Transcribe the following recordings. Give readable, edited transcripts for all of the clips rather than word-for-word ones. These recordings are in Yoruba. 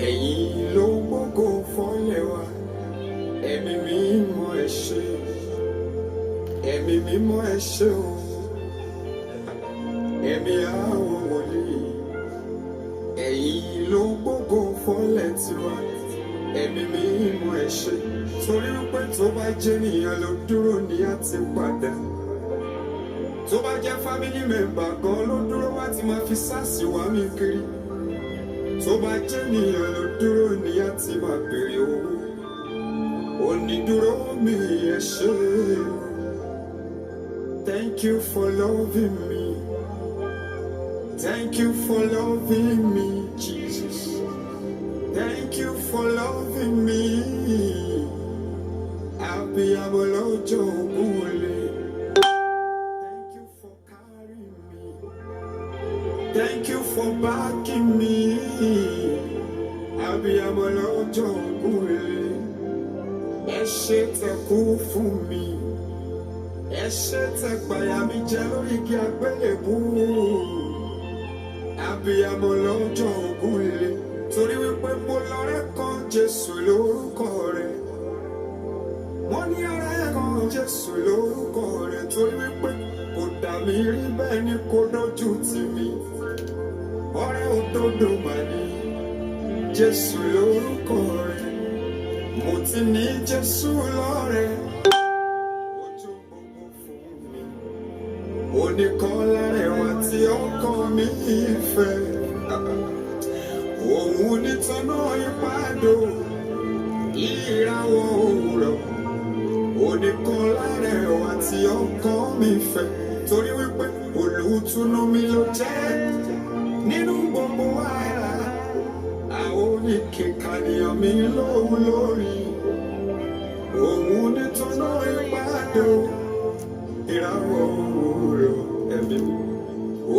ẹ̀yin ló gbógo fọ́lẹ̀ wa. Ẹ̀mí mímọ́ ẹ ṣé, ẹ̀mí mímọ́ ẹ ṣé o. Ẹ̀mí àwọn wòlíì, ẹ̀yin ló gbógo fọ́lẹ̀ tiwa. Ẹ̀mí mímọ́ ẹ ṣé, torí wípé tó bá jẹ́ ènìyàn ló dúró ní àti padà. Tó bá jẹ́ family member gan ló dúró wá ti máa fi sáàsì wá mi kiri. Tó bá jẹ́ ènìyàn ló dúró ní àti máa béèrè owó. Onídúró mi ẹ ṣé. Thank you for loving me. Thank you for loving me, Jesus. Thank you for loving me. Abiyamo lọ́jọ́ ògúnlé. Thank you for carrying me. Thank you for backing me. Abiyamo lọ́jọ́ ògúnlé. Ẹ ṣé tẹ́ kú fún mi. Ẹ ṣé tẹ́ gbàyà mi jẹ lórí igi àgbélébùú. Abiyamo lọ́jọ́ ògúnlé. Torí wípé mo lọ́rẹ́ kan Jésù lórúkọ rẹ̀. Wọ́n ní ọ̀rẹ́ kan Jésù lórúkọ rẹ̀. Torí wípé kò dà mí rí bẹ́ẹ̀ ni kò dójú tì mí. Ọ̀rẹ́ òdodo mà ní Jésù lórúkọ rẹ̀. Mo ti ní Jésù lọ́rẹ́. Ojú gbogbo fún mi. Oníkan lárẹ̀wá tí ọkàn mi fẹ́. Òun nítọ́nà ìpàdó ìràwọ̀ òwúrọ̀. Oníkan lárẹ̀wá tí ọkàn mi fẹ́. Torí wípé olùtùnú mi ló jẹ́ nínú gbogbo wàhálà. Àwọn oníkìkànìyàn mi lóhùn lórí. Òun nítọ́nà ìpàdó ìràwọ̀ òwúrọ̀. Ẹ̀mí mi.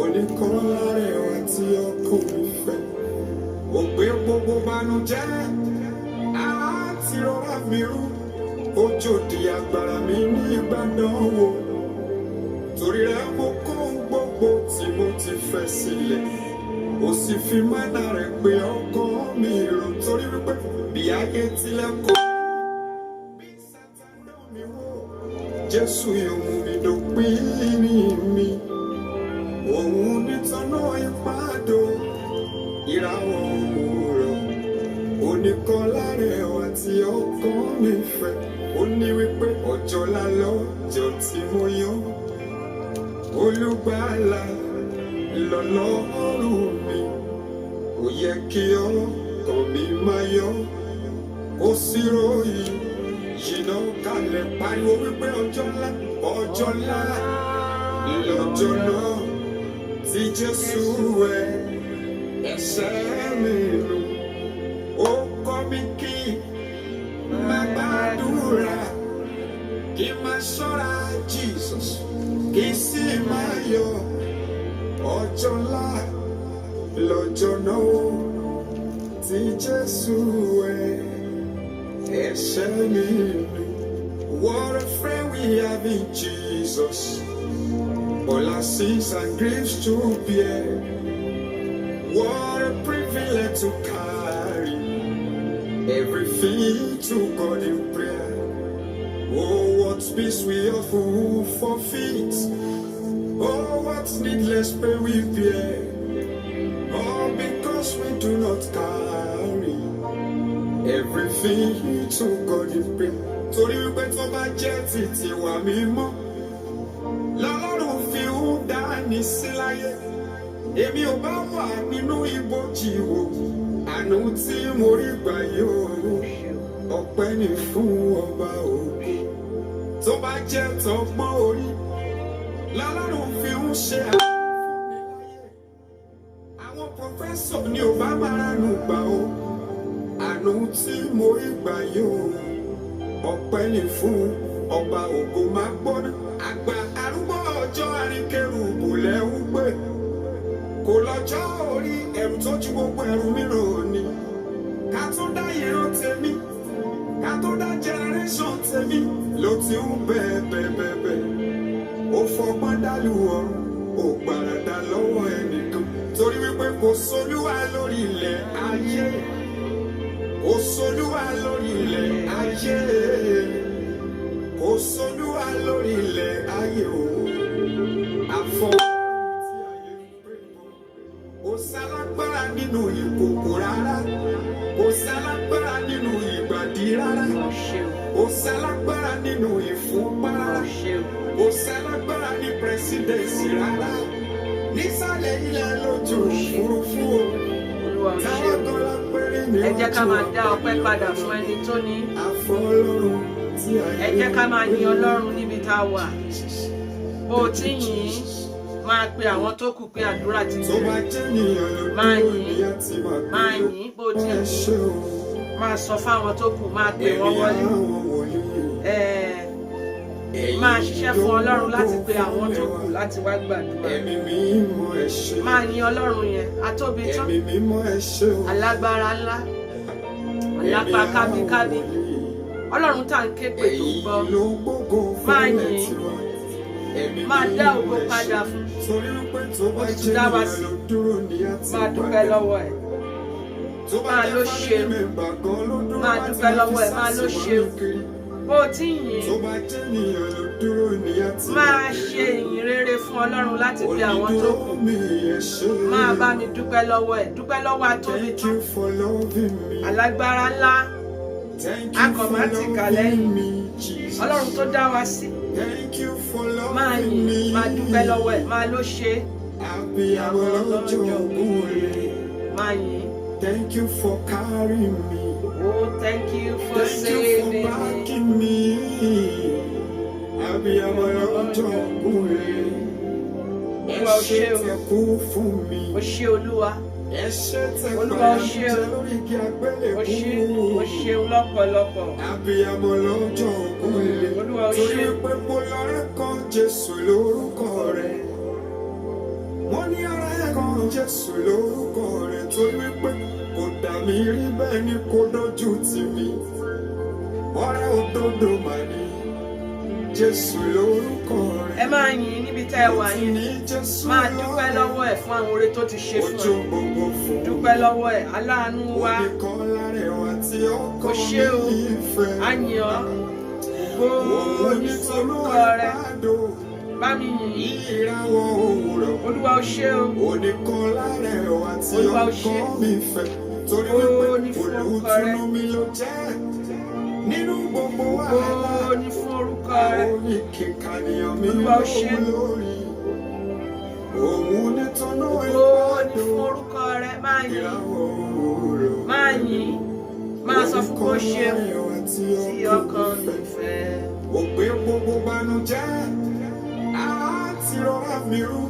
Oníkan lárẹ̀wá tí ọkàn mi fẹ́. Ó gbé gbogbo bànújẹ́ àti rọra mi rú. Ó jòdì agbára mi ní ìgbàdánwò. Torí rẹ̀ mo kó gbogbo tí mo ti fẹ́ sílẹ̀. Ó sì fi mánà rẹ̀ pé ọkàn mi rò. Torí wípé bí ayé tilẹ̀ kọ́ bí Sátánì dán mi wò. Jésù yóò mú mi dópin ní mi. Òun nítọ́nà ìpàdó ìràwọ̀ òwúrọ̀. Oníkan lárẹ̀wá tí ọkàn mi fẹ́. Ó ní wípé ọjọ́ ńlá lọ́jọ́ tí mo yàn. Olùgbàlà lọ́lọ́run mi. Ó yẹ kí ọkàn mi máa yọ̀. Ó sì ròyìn yìnyín kalẹ̀ pariwo wípé ọjọ́ ńlá lọ́jọ́ náà tí Jésù wẹ̀ ẹ̀ṣẹ̀ mi nù. Ó kọ́ mi kí má gbàdúrà, kí má ṣọ́ra Jesus, kí sì má yọ̀. Ọjọ́ ńlá lọ́jọ́ náà tí Jésù wẹ̀ ẹ̀ṣẹ̀ mi nù. What a friend we have in Jesus. All our sins and griefs to bear. What a privilege to carry everything to God in prayer. Oh, what peace we often forfeit. Oh, what needless pain we bear. All because we do not carry everything to God in prayer. Torí wípé tó bá jẹ́ títí wa mímọ́ lọ́lọ́run fi ń dání sí láyé. Èmi ò bá wà nínú ibojì wò. Àánú tí mo rí gbà yóò ọpẹ́ ni fún ọba ògo. Tó bá jẹ́ tọgbọ́n orí lọ́lọ́run fi ń ṣe àfúnni láyé. Àwọn pòfẹ́sọ̀ ni ò bá máa nù gbà o. Àánú tí mo rí gbà yóò ọpẹ́ ni fún ọba ògo. Máa gbọ́ná àgbà arúgbó ọjọ́ àríkèrúbù lẹ́hún gbé. Kò lọ́jọ́ orí ẹ̀rù tó ju gbogbo ẹ̀rù mìíràn ni. Ká tó dá ìran tèmi, ká tó dá generation tèmi ló ti ń bẹ́ẹ̀. Ó fọgbọ́n dálù ọ̀run, ó gbàràdà lọ́wọ́ ẹnìkan. Torí wípé kò sólúwa lórí ilẹ̀ ayé. kò sólúwa lórí ilẹ̀ ayé, kò sólúwa lórí ilẹ̀ ayé o. Àfọ̀ tí ayé ń pè mọ́, kò sálágbára nínú ìkòkò rárá, kò sálágbára nínú ìgbàdí rárá, kò sálágbára nínú ìfúnpá rárá, kò sálágbára ní pírẹsidẹ̀nsì rárá. Nísàlẹ̀ ilẹ̀ lójú òfurufú o. Ẹ jẹ́ ká máa dá ọpẹ́ padà fún ẹni tó ní. Ẹ jẹ́ ká máa yin Ọlọ́run níbi tá a wà. Bó o ti yìn, máa pe àwọn tó kù pé àdúrà ti bẹ̀rẹ̀. Máa yìn bó o ti yìn. Máa sọ fáwọn tó kù, máa pè wọ́n wọlé. Máa ṣiṣẹ́ fún Ọlọ́run láti pe àwọn tó kù láti wá gbàdúrà. Máa yin Ọlọ́run yẹn, atóbi tán, alágbára ńlá, alápá kábíkábí. Ọlọ́run tá à ń ké pè tó gbọ́. Máa yìn, máa dá ògo padà fún. Ó ti tún dá wa sí. Máa dúpẹ́ lọ́wọ́ ẹ̀. Máa ló ṣeun. Máa dúpẹ́ lọ́wọ́ ẹ̀. Máa ló ṣeun. Bó o ti yìn, máa ṣe ìyìn rere fún Ọlọ́run láti pe àwọn tó kù. Máa bá mi dúpẹ́ lọ́wọ́ ẹ̀. Dúpẹ́ lọ́wọ́ atóbi tán, alágbára ńlá, akọ̀mátìkà lẹ́yìn. Ọlọ́run tó dá wa sí. Máa yìn, máa dúpẹ́ lọ́wọ́ ẹ̀. Máa ló ṣe àwọn ọlọ́jọ́ òwúrọ̀. Máa yìn. Thank you for carrying me. Oh, thank you for saving me. Àbí àwọn ọlọ́jọ́ òwúrọ̀. Olúwa ó ṣé o. Ẹ kú fún mi. Ó ṣé Olúwa. Olúwa ó ṣé o. Ó ṣé lọ́pọ̀lọpọ̀. Àbí àwọn ọlọ́jọ́ òwúrọ̀. Olúwa ó ṣé. Torí pé mo lọ́rẹ́ kan Jésù lórúkọ rẹ̀. Wọ́n ní ọ̀rẹ́ kan Jésù lórúkọ rẹ̀, torí pé kò dà mí rí bẹ́ẹ̀ ni kò dojú tì mí. Ọ̀rẹ́ òdodo mà ní Jésù lórúkọ rẹ̀. Ẹ máa yìn níbi tẹ́ ẹ wà yín. Máa dúpẹ́ lọ́wọ́ ẹ̀ fún àwọn oore tó ti ṣe fún ẹ. Dúpẹ́ lọ́wọ́ ẹ̀, aláàánú wa. Kò ṣe o, a yìn ọ́. Gbogbo ní orúkọ rẹ̀. Bá mi yìn. Olúwa ó ṣé o. Olúwa ó ṣé. Ó ní fún orúkọ rẹ̀. Nínú gbogbo Ó ní fún orúkọ rẹ̀. Olúwa ó ṣé. Ó ní fún orúkọ rẹ̀. Máa yìn. Máa yìn. Máa sọ fún kó ṣe tí ọkàn mi fẹ́. Ó gbé gbogbo bànújẹ́ àti rọra mi rú.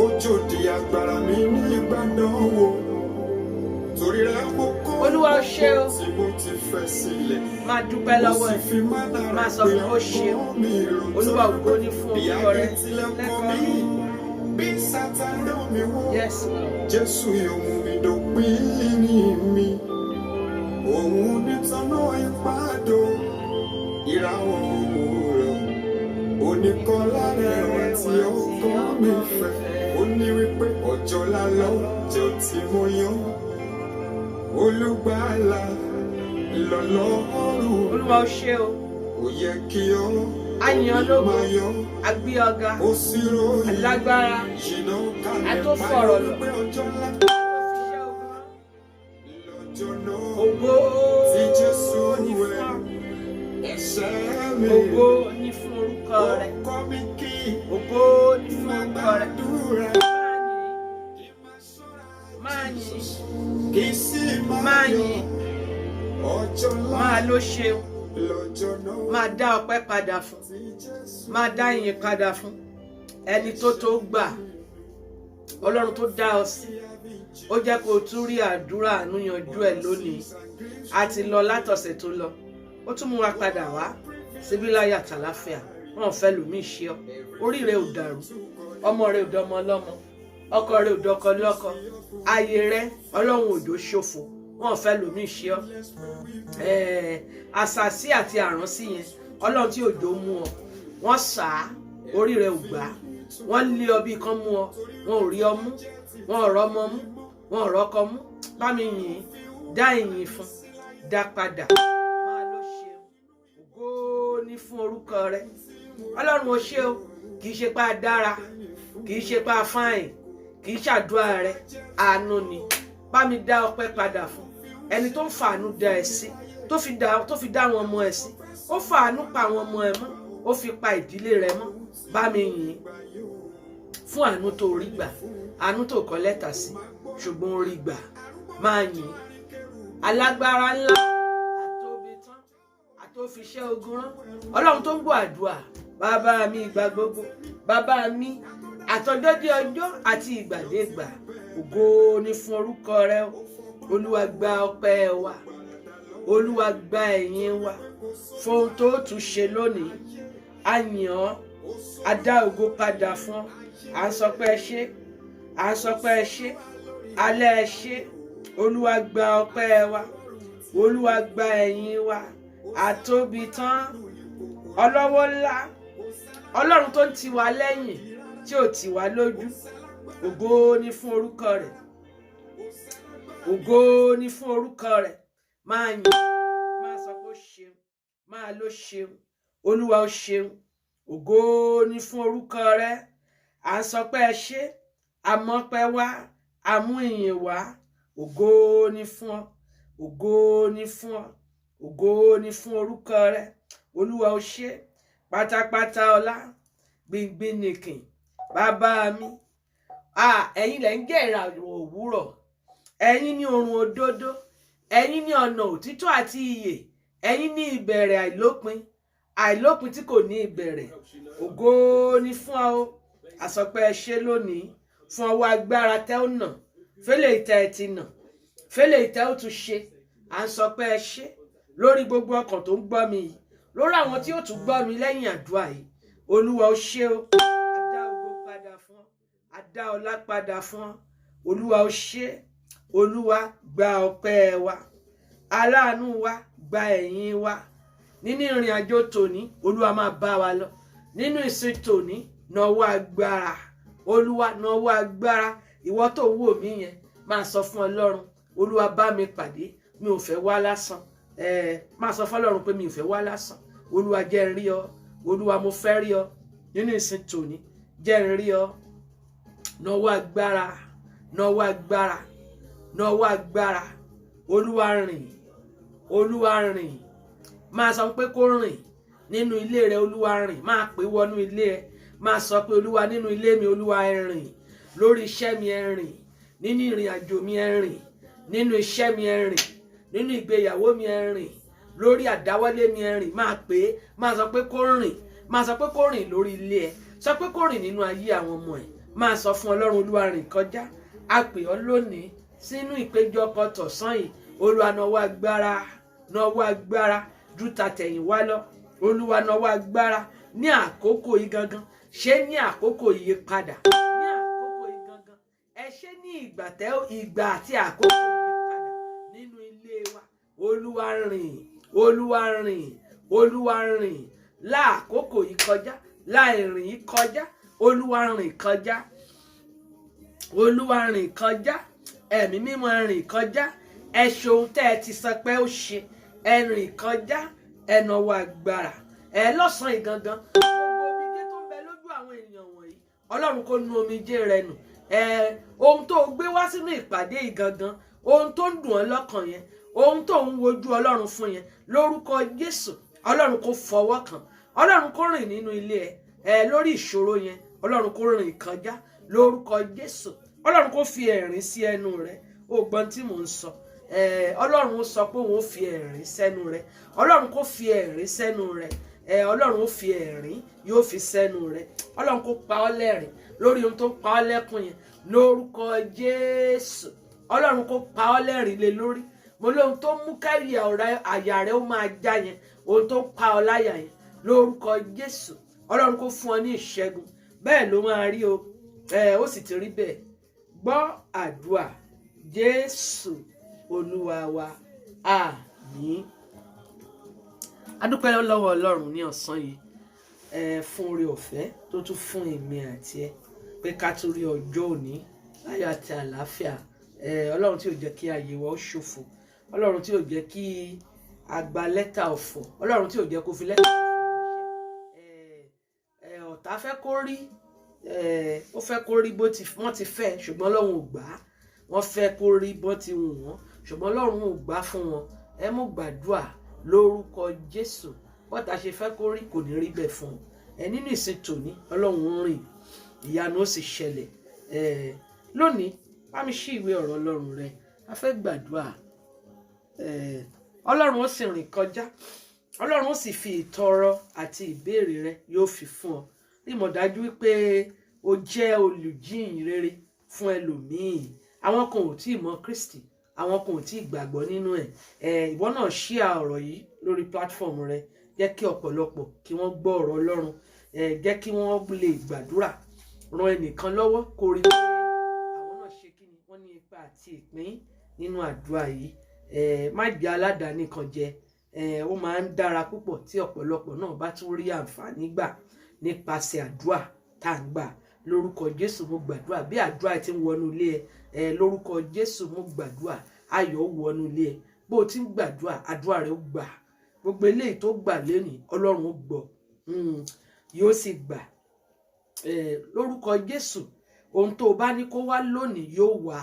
Ojú di agbára mi ní ìgbàdánwò. Torí rẹ̀ mo kọ́ Olúwa ó ṣé o. tí mo ti fẹ́ sílẹ̀. Máa dúpẹ́ lọ́wọ́ ẹ̀. Máa sọ fún kó ṣe. Olúwa ògo ní fún orúkọ rẹ̀. Lẹ́kọ̀ọ́. Bí Sátánì mi wó. Yes, Lord. Jésù yóò mú mi dópin ní mi. Òun ní tọ́nà ìpàdó. Ìràwọ̀ òwúrọ̀. Oníkọ́lá rẹwà tí ó kọ́ mi fẹ́. Ó ní wípé ọjọ́ lálọ́ jẹ́ tí mo yàn. Olùgbàlà lọ́lọ́run. Olúwa ó ṣé o. Ó yẹ kí ọ Àyàn lógo. máa yọ. Agbé ọ̀gá. Ó sì ròyìn. Alágbára. Jìnnà kalẹ̀ Àtòfọ̀rọ̀ lọ. pé ọjọ́ ńlá. Òṣìṣẹ́ ogun. Lọ́jọ́ náà Ògo tí Jésù ní wẹ̀ fún ẹ̀ṣẹ̀ mi. Ògo ní fún orúkọ rẹ̀. Ó kọ́ mi kí Ògo ní fún má orúkọ rẹ̀. gbàdúrà. Máa yìn. Kì í sì Máa máa yọ. yìn. Ọjọ́ ńlá Máa ló ṣeun. lọ́jọ́ náà Máa dá ọpẹ́ padà fún. tí Jésù Máa dá ìyìn padà fún. Ẹni tó gbà. Ọlọ́run tó dá ọ sí. Ó jẹ́ kó o tún rí àdúrà àánú yanjú ẹ̀ lónìí. A ti lọ látọ̀sẹ̀ tó lọ. Ó tún mú wa padà wá síbí láyọ̀ àtàláfíà. Wọ́n ò fẹ́ lòmíì ṣe ọ́. Orí rẹ̀ ò dàrú. Ọmọ rẹ̀ ò dọmọ lọ́mọ. Ọkọ rẹ̀ ò dọkọ lọ́kọ. Ayé rẹ̀ Ọlọ́run òjò ṣòfò. Wọ́n ò fẹ́ lòmíì ṣe ọ́. Àṣàsí àti àránsí yẹn Ọlọ́run tí òjò mú ọ. Wọ́n sà á. Orí rẹ̀ ò gbà. Wọ́n lé ọ bí kan mú ọ. Wọn ò rí ọ mú. Wọn ò rọ́mọ mú. Wọn ò rọ́kọ mú. Bá mi yìn. Dá ìyìn fún. dá padà máa ló ṣe ògo ní fún orúkọ rẹ ọlọ́run ó ṣe o kì í ṣe pa dára kì í ṣe pa fáìn kì í ṣàdúrà rẹ àánú ni bá mi dá ọpẹ́ padà fún ẹni tó ń fàánú dá ẹ sí tó fi dá àwọn ọmọ ẹ sí ó fàánú pa àwọn ọmọ ẹ mọ́ ó fi pa ìdílé rẹ mọ́ bá mi yìn fún àánú tó rí gbà àánú tó kọ lẹ́tà sí ṣùgbọ́n ó rí gbà máa yìn alágbára ńlá àtóbi tán àtófiṣẹ́ ogun rán ọlọ́run tó ń gbọ́ àdúrà bàbá mi ìgbà gbogbo bàbá mi àtọjọ́ dé ọjọ́ àti ìgbàdégbà ògo ni fún orúkọ rẹ olúwa gba ọpẹ́ wa olúwa gba ẹ̀yìn wa fún ohun tó tún ṣe lónìí a yìn ọ́ a dá ògo padà fún à ń sọ pé ẹ ṣé à ń sọ pé ẹ ṣé alẹ́ ẹ ṣé olúwa gba ọpẹ́ wa olúwa gba ẹ̀yìn wa àtóbi tán ọlọ́wọ́ ńlá ọlọ́run tó ń tì wá lẹ́yìn tí ò tì wá lójú ògo ni fún orúkọ rẹ̀ ògo ni fún orúkọ rẹ̀ máa yìn máa sọ pé ó ṣeun máa ló ṣeun olúwa ó ṣeun ògo ni fún orúkọ rẹ̀ à ń sọ pé ẹ ṣé àmọ́pẹ́ wá àmú ìyìn wá ògo ni fún ọ ògo ni fún ọ ògo ni fún orúkọ rẹ̀ olúwa ó ṣe pátápátá ọlá gbìngbìn nìkìn bàbá mi ẹ̀yin lẹ ń jẹ́ ìràwọ̀ òwúrọ̀ ẹ̀yin ní oòrùn òdodo ẹ̀yin ní ọ̀nà òtítọ́ àti ìyè ẹ̀yin ní ìbẹ̀rẹ̀ àìlópin tí kò ní ìbẹ̀rẹ̀ ògo ni fún ọ àsọpẹ́ ẹ ṣé lónìí fún ọwọ́ agbára tẹ́ ó nà fẹ́lẹ̀ ìtẹ́ ẹ ti nà fẹ́lẹ̀ ìtẹ́ ó tún ṣe à ń sọ pé ẹ ṣé lórí gbogbo ọkàn tó ń gbọ́ mi yìí lórí àwọn tí ó tún gbọ́ mi lẹ́yìn àdúrà yìí olúwa ó ṣé o a dá ògo padà fún ọ a dá ọlá padà fún ọ olúwa ó ṣé olúwa gba ọpẹ́ wa aláàánú wa gba ẹ̀yìn wa nínú ìrìn àjò tòní olúwa máa bá wa lọ nínú ìsìn tòní nawọ́ agbára olúwa nawọ́ agbára ìwọ tó wò mí yẹn máa sọ fún ọlọ́run olúwa bá mi pàdé mi ò fẹ́ wá lásán máa sọ fún ọlọ́run pé mi ò fẹ́ wá lásán olúwa jẹ́ n rí ọ olúwa mo fẹ́ rí ọ nínú ìsìn tòní jẹ́ n rí ọ nawọ́ agbára nawọ́ agbára nawọ́ agbára olúwa rìn máa sọ pé kó rìn nínú ilé rẹ olúwa rìn máa pè wọnú ilé ẹ máa sọ pé olúwa nínú ilé mi olúwa ẹ rìn lórí iṣẹ́ mi ẹ rìn nínú ìrìn àjò mi ẹ rìn nínú iṣẹ́ mi ẹ rìn nínú ìgbéyàwó mi ẹ rìn lórí àdáwọ́lé mi ẹ rìn máa pè é máa sọ pé kó rìn máa sọ pé kó rìn lórí ilé ẹ sọ pé kó rìn nínú ayé àwọn ọmọ ẹ máa sọ fún ọlọ́run olúwa rìn kọjá a pè ọ́ lónìí sínú ìpéjọpọ̀ tọ̀sán yìí olúwa nawọ́ agbára ju tàtẹ̀yìnwá lọ olúwa nawọ́ agbára ní àkókò yìí gangan ṣé ní àkókò yìí padà ní àkókò yìí gangan ẹ ṣe ní ìgbà àti àkókò yìí padà nínú ilé wa olúwa rìn láàkókò yìí kọjá láìrìn yìí kọjá olúwa rìn kọjá ẹ̀mí mímọ́ rìn kọjá ẹ ṣe ohun tẹ́ ẹ ti sọ pé ó ṣe ẹ rìn kọjá ẹ nawọ́ agbára ẹ lọ́sàn-án ìgangan gbogbo omijé tó ń bẹ lójú àwọn èèyàn wọ̀nyí ọlọ́run kó nu omijé rẹ nù ohun tó gbé wá sínú ìpàdé ìgangan ohun tó ń dùn ọ́ lọ́kàn yẹn ohun tó ń wojú ọlọ́run fún yẹn lórúkọ Jésù ọlọ́run kó fọwọ́ kàn ọlọ́run kó rìn nínú ilé ẹ lórí ìṣòro yẹn ọlọ́run kó rìn kọjá lórúkọ Jésù ọlọ́run kó fi ẹ̀rín sí ẹnu rẹ ó gbọ́n tí mò ń sọ ọlọ́run ó sọ pé òun ó fi ẹ̀rín sẹ́nu rẹ ọlọ́run kó fi ẹ̀rín sẹ́nu rẹ ọlọ́run ó fi ẹ̀rín yóò fi sẹ́nu rẹ ọlọ́run kó pa ọ́ lẹ́rìn lórí ohun tó pa ọ́ lẹ́kùn yẹn lórúkọ Jésù ọlọ́run kó pa ọ́ lẹ́rìn lé lórí mo lóhun tó mú kárí àyà rẹ ó máa já yẹn ohun tó pa ọ́ láyà yẹn lórúkọ Jésù ọlọ́run kó fún ọ ní ìṣẹ́gun bẹ́ẹ̀ ló máa rí o ó sì ti rí bẹ́ẹ̀ gbọ́ àdúà Jésù olúwa wa àmín. adúpẹ́ lọ́wọ́ ọlọ́run ní ọ̀sán yìí fún oore ọ̀fẹ́ tó tún fún èmi àti ẹ pé ká tún rí ọjọ́ òní láyọ̀ àti àlàáfíà ọlọ́run tí ò jẹ́ kí ayé wa ó ṣòfò Ọlọ́run tí ò jẹ́ kí a gba lẹ́tà ọ̀fọ̀, Ọlọ́run tí ò jẹ́ kó fi lẹ́tà ọ̀tá fẹ́ kó rí ó fẹ́ kó rí wọ́n ti fẹ́ ṣùgbọ́n Ọlọ́run ò gbà. Wọ́n fẹ́ kó rí bọ́n ti wù wọ́n ṣùgbọ́n Ọlọ́run ò gbà fún wọn. Ẹ mú gbàdúrà lórúkọ Jésù bọ́tà ṣe fẹ́ kó rí kò ní rí bẹ́ẹ̀ fún ẹ. Nínú ìsìn tòní Ọlọ́run ń rìn, ìyanu ó sì ṣẹlẹ̀. Lónìí bá mi ṣí ìwé ọ̀rọ̀ Ọlọ́run rẹ, a fẹ́ gbàdúrà. Ọlọ́run ó sì rìn kọjá, Ọlọ́run ó sì fi ìtọrọ àti ìbéèrè rẹ yóò fi fún ọ. Rí mọ̀ dájú wípé o jẹ́ olùjíhìn rere fún ẹlòmíì. Àwọn kan ò tí ì mọ Kristi, àwọn kan ò tí ì gbàgbọ́ nínú ẹ̀. Ìwọ náà share ọ̀rọ̀ yìí lórí platform rẹ, jẹ́ kí ọ̀pọ̀lọpọ̀ kí wọ́n gbọ́ ọ̀rọ̀ Ọlọ́run, jẹ́ kí wọ́n lè gbàdúrà, ran ẹnìkan lọ́wọ́ kó rí pé àwọn náà ṣe kí ni wọ́n ní ipa àti ìpín nínú àdúrà yìí. Má jẹ́ aládàáni kan jẹ. Ó máa ń dára púpọ̀ tí ọ̀pọ̀lọpọ̀ náà bá tún rí àǹfààní gbà nípasẹ̀ àdúrà tá à ń gbà. Lórúkọ Jésù mo gbàdúrà bí àdúrà ti ń wọnú ilé ẹ, lórúkọ Jésù mo gbàdúrà ayọ̀ wọnú ilé ẹ. Bó o ti ń gbàdúrà àdúrà rẹ ó gbà. Gbogbo eléyìí tó gbà lénìí Ọlọ́run ó gbọ́, yóò sì gbà. Lórúkọ Jésù ohun tó o bá ní kó wá lónìí yóò wá.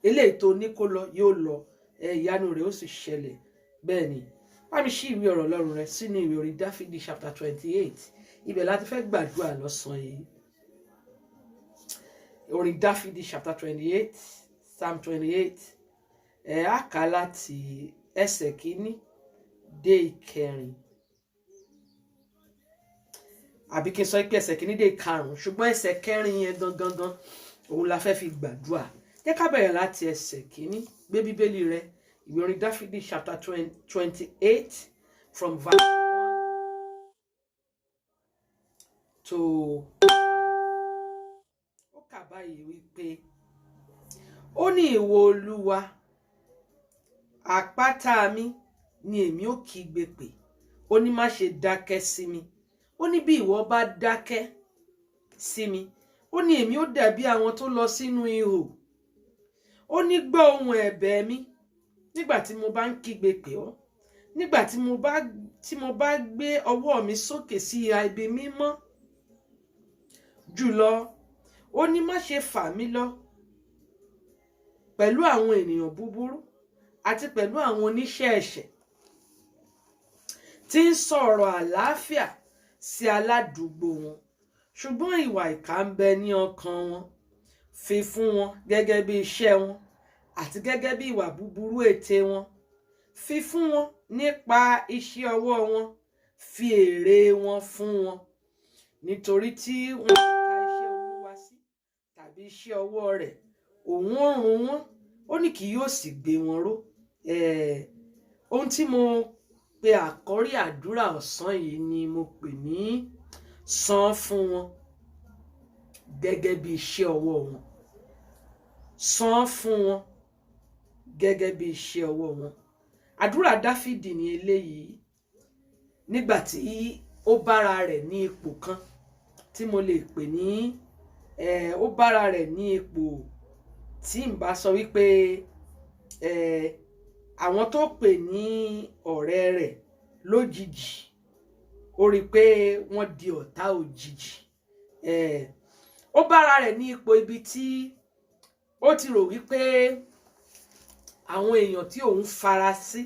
Eléyìí tó ní kó lọ yóò lọ. Ìyanu rẹ̀ ó sì ṣẹlẹ̀. Bẹ́ẹ̀ ni bá mi ṣí ìwé ọ̀rọ̀ Ọlọ́run rẹ sínú ìwé orin Dáfídì chapter 28. Ibẹ̀ láti fẹ́ gbàdúrà lọ́sàn-án yìí. Orin Dáfídì chapter 28, Psalm 28. Á kà láti ẹsẹ̀ kìíní dé ìkẹrin. Àbí kí n sọ pé ẹsẹ̀ kìíní dé ìkarùn-ún, ṣùgbọ́n ẹsẹ̀ kẹrin yẹn gangan òun la fẹ́ fi gbàdúrà. Jẹ́ ká bẹ̀rẹ̀ láti ẹsẹ̀ kìíní. Gbé bíbélì rẹ, ìwé orin Dáfídì chapter 28 from verse 1 to ó kà báyìí wípé ó ní ìwọ Olúwa àpáta mi ni èmi ó kígbe pè, ó ní má ṣe dákẹ́ sí mi. Ó ní bí ìwọ bá dákẹ́ sí mi, ó ní èmi ó dàbí àwọn tó lọ sínú ihò. Ó ní gbọ́ ohùn ẹ̀bẹ̀ mi nígbà tí mo bá ń kígbe pè ọ́, nígbà tí mo bá gbé ọwọ́ mi sókè sí ìhà ibi mímọ́ jùlọ. Ó ní má ṣe fà mí lọ pẹ̀lú àwọn ènìyàn búburú àti pẹ̀lú àwọn oníṣẹ́ ẹ̀ṣẹ̀ tí ń sọ̀rọ̀ àlàáfíà sí aládùúgbò wọn, ṣùgbọ́n ìwà ìkà ń bẹ ní ọkàn wọn. Fi fún wọn gẹ́gẹ́ bí iṣẹ́ wọn àti gẹ́gẹ́ bí ìwà búburú ètè wọn. Fi fún wọn nípa iṣẹ́ ọwọ́ wọn, fi èrè wọn fún wọn. Nítorí tí wọn kà iṣẹ́ Olúwa sí tàbí iṣẹ́ ọwọ́ rẹ̀, òun ó run wọn, ó ní kì yóò sì gbé wọn ró. Ohun tí mo pe àkọ́rí àdúrà ọ̀sán yìí ni mo pè ní san fún wọn gẹ́gẹ́ bí iṣẹ́ ọwọ́ wọn. San fún wọn gẹ́gẹ́ bí iṣẹ́ ọwọ́ wọn. Àdúrà Dáfídì ni eléyìí nígbà tí ó bára rẹ̀ ní ipò kan tí mo lè pè ní ó bára rẹ̀ ní ipò tí n bá sọ wípé àwọn tó pè ní ọ̀rẹ́ rẹ̀ lójijì ó rí pé wọ́n di ọ̀tá òjijì. Ó bára rẹ̀ ní ipò ibi tí ó ti rò wípé àwọn èèyàn tí òun fara sí,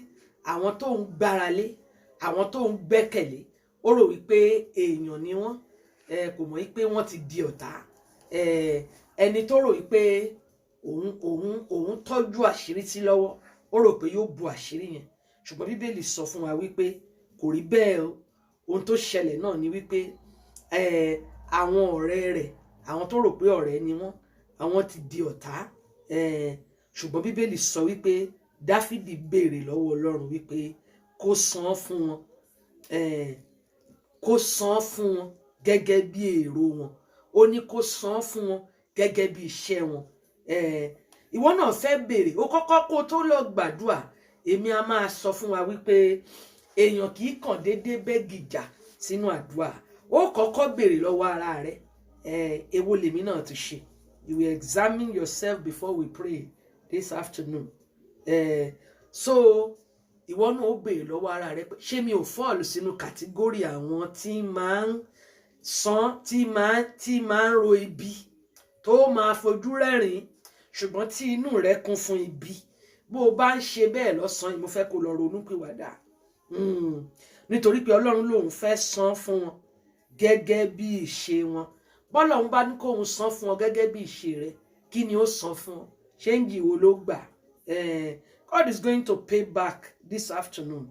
àwọn tó ń gbára lé, àwọn tó ń gbẹ́kẹ̀lé, ó rò wípé èèyàn ni wọ́n. Kò mọ̀ wípé wọ́n ti di ọ̀tá. Ẹni tó rò wípé òun tọ́jú àṣírí sí lọ́wọ́, ó rò pé yóò bu àṣírí yẹn, ṣùgbọ́n Bíbélì sọ fún wa wípé kò rí bẹ́ẹ̀ o. Ohun tó ṣẹlẹ̀ náà ni wípé àwọn ọ̀rẹ́ rẹ̀, àwọn tó rò pé ọ̀rẹ́ ni wọ́n, àwọn ti di ọ̀tá. Ṣùgbọ́n Bíbélì sọ wípé Dáfídì béèrè lọ́wọ́ Ọlọ́run wípé kó san fún wọn, kó san fún wọn gẹ́gẹ́ bí èrò wọn. Ó ní kó san fún wọn gẹ́gẹ́ bí iṣẹ́ wọn. Ìwọ náà fẹ́ béèrè, ó kọ́kọ́ kó tó lọ gbàdúrà. Èmi a máa sọ fún wa wípé èèyàn kì í kàn déédéé bẹ́gìjà sínú àdúrà. Ó kọ́kọ́ béèrè lọ́wọ́ ara rẹ̀, èwo lèmi náà ti ṣe. You will examine yourself before we pray this afternoon. so ìwọ náà ó béèrè lọ́wọ́ ara rẹ pé ṣé mi ò fọ́ọ̀lù sínú kàtígórì àwọn tí máa ń san tí máa ń ro ibi tó máa fojú rẹ́rìn ṣùgbọ́n tí inú rẹ kún fún ibi bó o bá ń ṣe bẹ́ẹ̀ lọ́sàn-án yìí mo fẹ́ kó lọ ronú pìwàdà nítorí pé Ọlọ́run lòun fẹ́ san fún wọn gẹ́gẹ́ bí ìṣe wọn bọ́lọ́run bá ní kóun san fún ọ gẹ́gẹ́ bí ìṣe rẹ kí ni ó san fún ọ ṣéǹjì wo ló gbà God is going to pay back this afternoon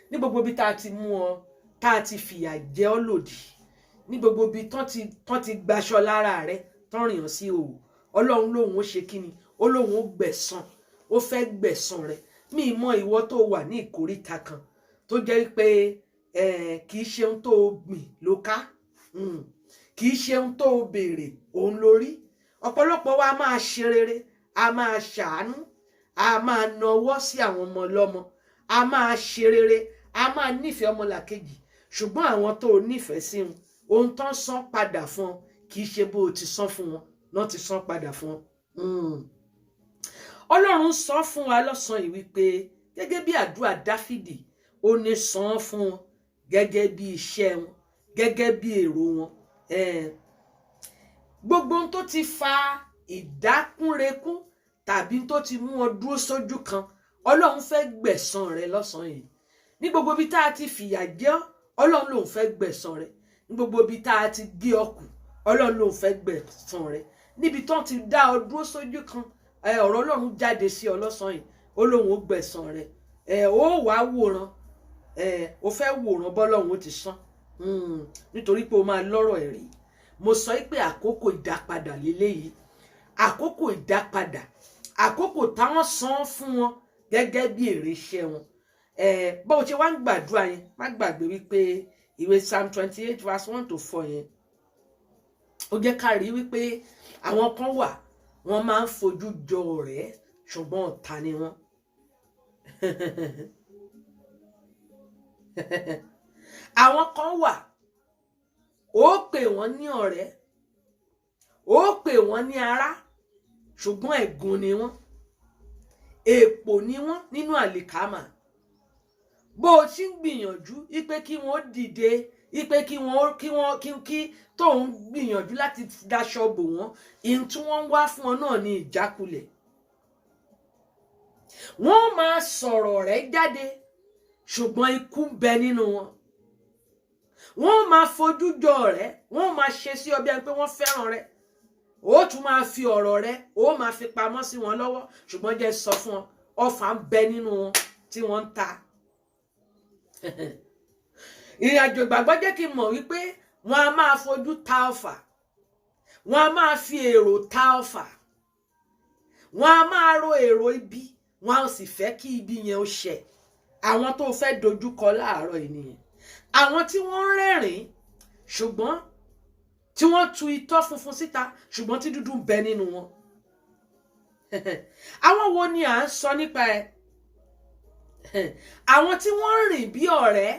ní gbogbo bí tá a ti mú ọ tá a ti fìyà jẹ ọ́ lòdì ní gbogbo bí tán ti gbaṣọ lára rẹ tán rìn ọ́ sí òwò Ọlọ́run lòun ó ṣe kíni ó lòun ó gbẹ̀san ó fẹ́ gbẹ̀san rẹ mi mọ ìwọ tó wà ní ìkóríta kan tó jẹ́ pé kì í ṣe ohun tó gbìn ló ká kì í ṣe ohun tó béèrè òun lórí ọ̀pọ̀lọpọ̀ wa máa ṣe rere a máa ṣàánú a máa nawọ́ sí àwọn ọmọ ọlọ́mọ a máa ṣe rere a máa nífẹ̀ẹ́ ọmọlàkejì ṣùgbọ́n àwọn tó nífẹ̀ẹ́ sí wọn ohun tó ń san padà fún ọ kì í ṣe bó o ti san fún wọn náà ti san padà fún ọ. Ọlọ́run sọ fún wa lọ́sàn-án yìí wípé gẹ́gẹ́ bí àdúrà Dáfídì ó ní san fún wọn gẹ́gẹ́ bí iṣẹ́ wọn gẹ́gẹ́ bí èrò wọn. Gbogbo ohun tó ti fa ìdákúnrekú tàbí tó ti mú ọ dúró sójú kan Ọlọ́run fẹ́ gbẹ̀san rẹ lọ́sàn-án yìí ní gbogbo bí tá a ti fìyà jẹ ọ́ Ọlọ́run lòun fẹ́ gbẹ̀san rẹ ní gbogbo bí tá a ti gé ọ kù Ọlọ́run lòun fẹ́ gbẹ̀san rẹ níbi tó ti dá ọ dúró sójú kan ọ̀rọ̀ Ọlọ́run jáde sí ọ lọ́sàn-án yìí ó lóun ó gbẹ̀san rẹ ó wàá wòran ó fẹ́ wòran bọ́lọ́run ó ti san nítorí pé o máa lọ́rọ̀ ẹ̀rí mo sọ pé àkókò ìdápadà lélẹ́yìí àkókò ìdápadà àkókò táwọn san fún wọn gẹ́gẹ́ bí èrè iṣẹ́ wọn bó o ṣe wá ń gbàdúrà yẹn má gbàgbé wípé ìwé Psalm 28 verse 1 to 4 yẹn ó jẹ́ ká rí wípé àwọn kan wà wọ́n máa ń fojú jọ ọ̀rẹ́ ṣùgbọ́n ọ̀tá ni wọ́n àwọn kan wà ó pè wọ́n ní ọ̀rẹ́ ó pè wọ́n ní ará ṣùgbọ́n ẹ̀gún ni wọ́n èpò ni wọ́n nínú àlìkámà bó o ti ń gbìyànjú wípé kí wọ́n dìde wípé kí tóun gbìyànjú láti dáṣọ bò wọ́n ìhun tí wọ́n ń wá fún ọ náà ní ìjákulẹ̀ wọ́n máa sọ̀rọ̀ rẹ̀ jáde ṣùgbọ́n ikú ń bẹ nínú wọn wọ́n máa fojú jọ rẹ̀ wọ́n máa ṣe sí ọ bí ẹni pé wọ́n fẹ́ràn rẹ̀ ó tún máa fi ọ̀rọ̀ rẹ̀ ó máa fi pamọ́ sí wọn lọ́wọ́ ṣùgbọ́n jẹ́ sọ fún ọ ọfà ń bẹ nínú wọn tí wọ́n ń ta ìrìn àjò ìgbàgbọ́ jẹ́ kí n mọ̀ wípé wọ́n á máa fojú ta ọfà wọ́n á máa fi èrò ta ọfà wọ́n á máa ro èrò ibi wọ́n á sì fẹ́ kí ibi yẹn ó ṣẹ àwọn tó fẹ́ dojúkọ láàárọ̀ ènìyàn àwọn tí wọ́n ń rẹ́rìn ṣùgbọ́n tí wọ́n tu itọ́ funfun síta ṣùgbọ́n tí dúdú ń bẹ nínú wọn àwọn wo ni à ń sọ nípa ẹ̀ àwọn tí wọ́n ń rìn bí ọ̀rẹ́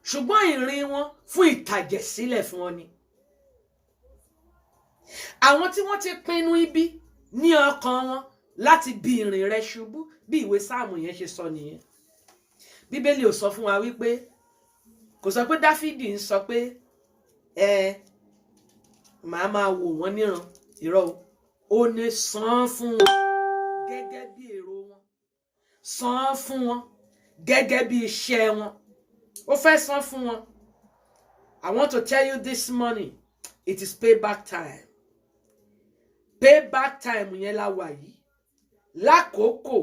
ṣùgbọ́n ìrìn wọn fún ìtàjẹ̀sílẹ̀ fún ọ ni àwọn tí wọ́n ti pinnu ibi ní ọkàn wọn láti bi ìrìn rẹ ṣubú bí ìwé Sáàmù yẹn ṣe sọ nìyẹn Bíbélì ò sọ fún wa wípé kò sọ pé Dáfídì ń sọ pé màá máa wò wọ́n níran irọ́ ó ní san fún wọn gẹ́gẹ́ bí èrò wọn san fún wọn gẹ́gẹ́ bí iṣẹ́ wọn ó fẹ́ san fún wọn. I want to tell you this morning it is payback time. Payback time yẹn la wà yìí lákòókò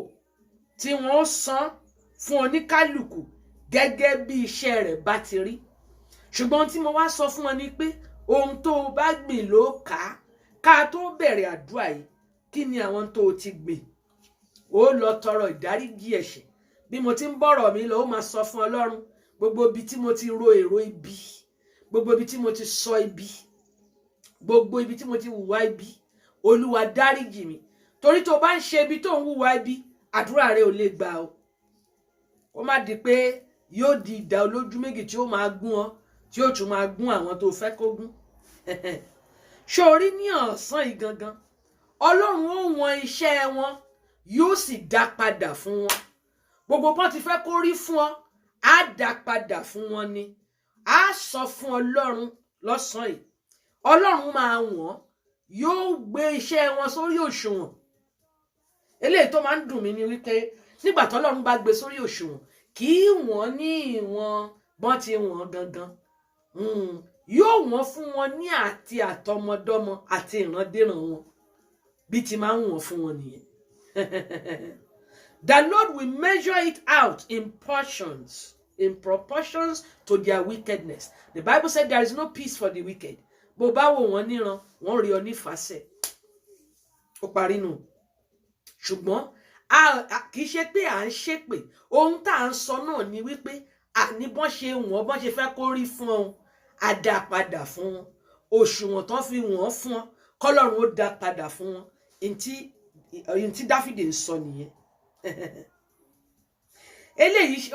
tí wọ́n san fún oníkálùkù gẹ́gẹ́ bí iṣẹ́ rẹ̀ bá ti rí ṣùgbọ́n tí mo wá sọ fún wọn ni pé ohun tó o bá gbìn ló ká tó bẹ̀rẹ̀ àdúrà yìí kí ni àwọn tó o ti gbìn ó lọ tọrọ ìdáríjì ẹ̀ṣẹ̀ bí mo ti ń bọ̀rọ̀ mi lọ ó máa sọ fún Ọlọ́run gbogbo ibi tí mo ti ro èrò ibi gbogbo ibi tí mo ti sọ ibi gbogbo ibi tí mo ti hùwà ibi Olúwa dáríjì mi torí tó bá ń ṣe ibi tó ń hùwà ibi àdúrà rẹ ò lè gbà o ó má di pé yóò di ìdá olójú méjì tí ó máa gún ọ tí ó tún máa gún àwọn tó fẹ́ kó gún ṣorí ní ọ̀sán yìí gangan Ọlọ́run ó wọn iṣẹ́ wọn yóò sì dá padà fún wọn. Gbogbo bọ́n ti fẹ́ kó rí fún ọ, á dá padà fún wọn ni. Á sọ fún Ọlọ́run lọ́sàn yìí. Ọlọ́run máa wọ́n, yóò gbé iṣẹ́ wọn sórí òṣùwọ̀n. Eléyìí tó máa ń dùn mí ni wípé nígbà tí Ọlọ́run bá gbé sórí òṣùwọ̀n, kì í wọ́n ní ìwọ̀n bọ́n ti wọ́n gangan. Yóò wọ́n fún wọn ní àti àtọmọdọ́mọ àti ìrandíran wọn. Bí ti máa ń wọ́n fún wọn nìyẹn. The Lord will measure it out in portions, in proportions to their wickedness. The Bible said there is no peace for the wicked. Bó bá wò wọ́n níran, wọ́n rí ọ nífàsẹ̀. Ó parí nù. Ṣùgbọ́n kì í ṣe pé à ń ṣépè. Ohun tá à ń sọ náà ni wípé àní bọ́n ṣe wọ́n, bọ́n ṣe fẹ́ kó rí fún ọ, á dá padà fún wọn. Òṣùwọ̀n tán fi wọ́n fún ọ, kọ́lọ́run ó dá padà fún wọn. Ntí Dáfídì ń sọ nìyẹn. Eléyìí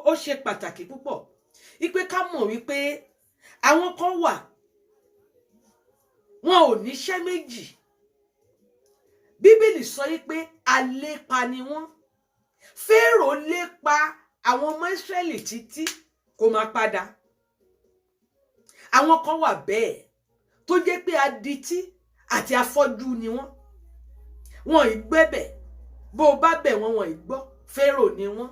ó ṣe pàtàkì púpọ̀. Ipe ká mọ̀ wípé àwọn kan wà, wọn ò níṣẹ́ méjì. Bíbélì sọ wípé alépa ni wọ́n. Fẹ́rò lépa àwọn ọmọ Ísírẹ́lì títí kò máa padà. Àwọn kan wà bẹ́ẹ̀ tó jẹ́ pé adití àti afọ́jú ni wọ́n. Wọn ì gbẹ́bẹ̀. Bó bá bẹ̀ wọ́n, wọn ì gbọ́. Fẹ́rò ni wọ́n.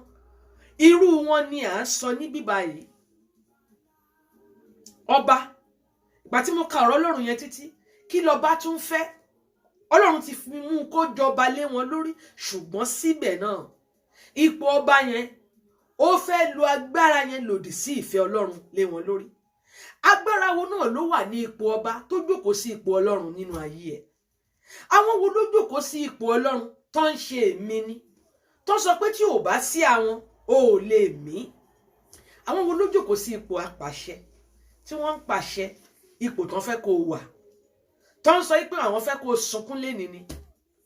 Irú wọn ni à ń sọ ní bíbá yìí. Ọba, ìgbà tí mo ka ọ̀rọ̀ Ọlọ́run yẹn títí, kí lọba tún fẹ́? Ọlọ́run ti fi mú kó jọba lé wọn lórí, ṣùgbọ́n síbẹ̀ náà ipò ọba yẹn ó fẹ́ lo agbára yẹn lòdì sí ìfẹ́ Ọlọ́run lé wọn lórí. Agbára wo náà ló wà ní ipò ọba tó jókòó sí ipò Ọlọ́run nínú ayé ẹ̀? Àwọn wo ló jókòó sí ipò Ọlọ́run tó ń ṣe èmi ni? Tó sọ pé tí ò bá sí àwọn, o ò lè mí. Àwọn wo ló jókòó sí ipò apàṣẹ tí wọ́n ń pàṣẹ ipò tán fẹ́ kó wà? Tó ń sọ pé àwọn fẹ́ kó sunkún lénìí ni,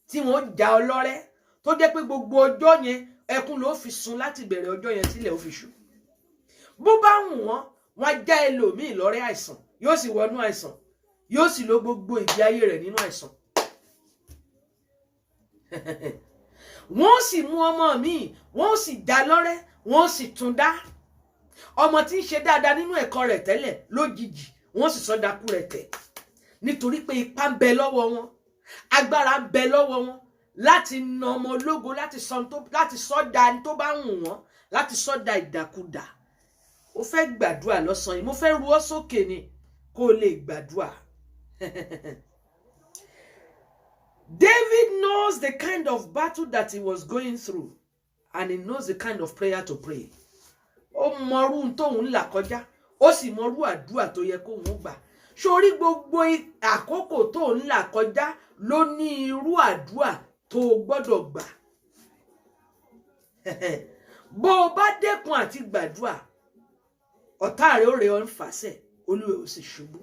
tí wọ́n já ọ lọ́rẹ́, tó jẹ́ pé gbogbo ọjọ́ yẹn ẹkún ló fi sun láti bẹ̀rẹ̀ ọjọ́ yẹn sílẹ̀ ó fi ṣú. Bó bá wù wọ́n, wọ́n á já ẹlòmíì lọ́rẹ́ àìsàn, yóò sì wọnú àìsàn, yóò sì lo gbogbo ìgbé ayé rẹ̀ nínú àìsàn. Wọ́n sì mú ọmọ míì, wọ́n sì dá lọ́rẹ́, wọ́n sì tún dá. Ọmọ tí ń ṣe dáadáa nínú ẹ̀kọ́ rẹ̀ tẹ́lẹ̀ lójijì, wọ́n sì sọ dákú rẹ̀ tẹ̀. Nítorí pé ipá ń bẹ lọ́wọ́ wọn, agbára ń bẹ lọ́wọ́ wọn láti na ọmọ ológo, láti sọ da tó bá wù wọ́n, láti sọ da ìdàkudà. Ó fẹ́ gbàdúrà lọ́sàn yìí, mo fẹ́ ru ọ́ sókè ni kó lè gbàdúrà. David knows the kind of battle that he was going through, and he knows the kind of prayer to pray. Ó mọrú tóun là kọjá, ó sì mọrú àdúrà tó yẹ kóun gbà. Sórí gbogbo àkókò tó ń là kọjá ló ní irú àdúrà tó gbọ́dọ̀ gbà. Bó o bá dẹ́kun àti gbàdúrà, ọ̀tá rẹ̀ ó rẹ̀ ọ́ ń fàṣẹ, Olúwa ó sì ṣubú.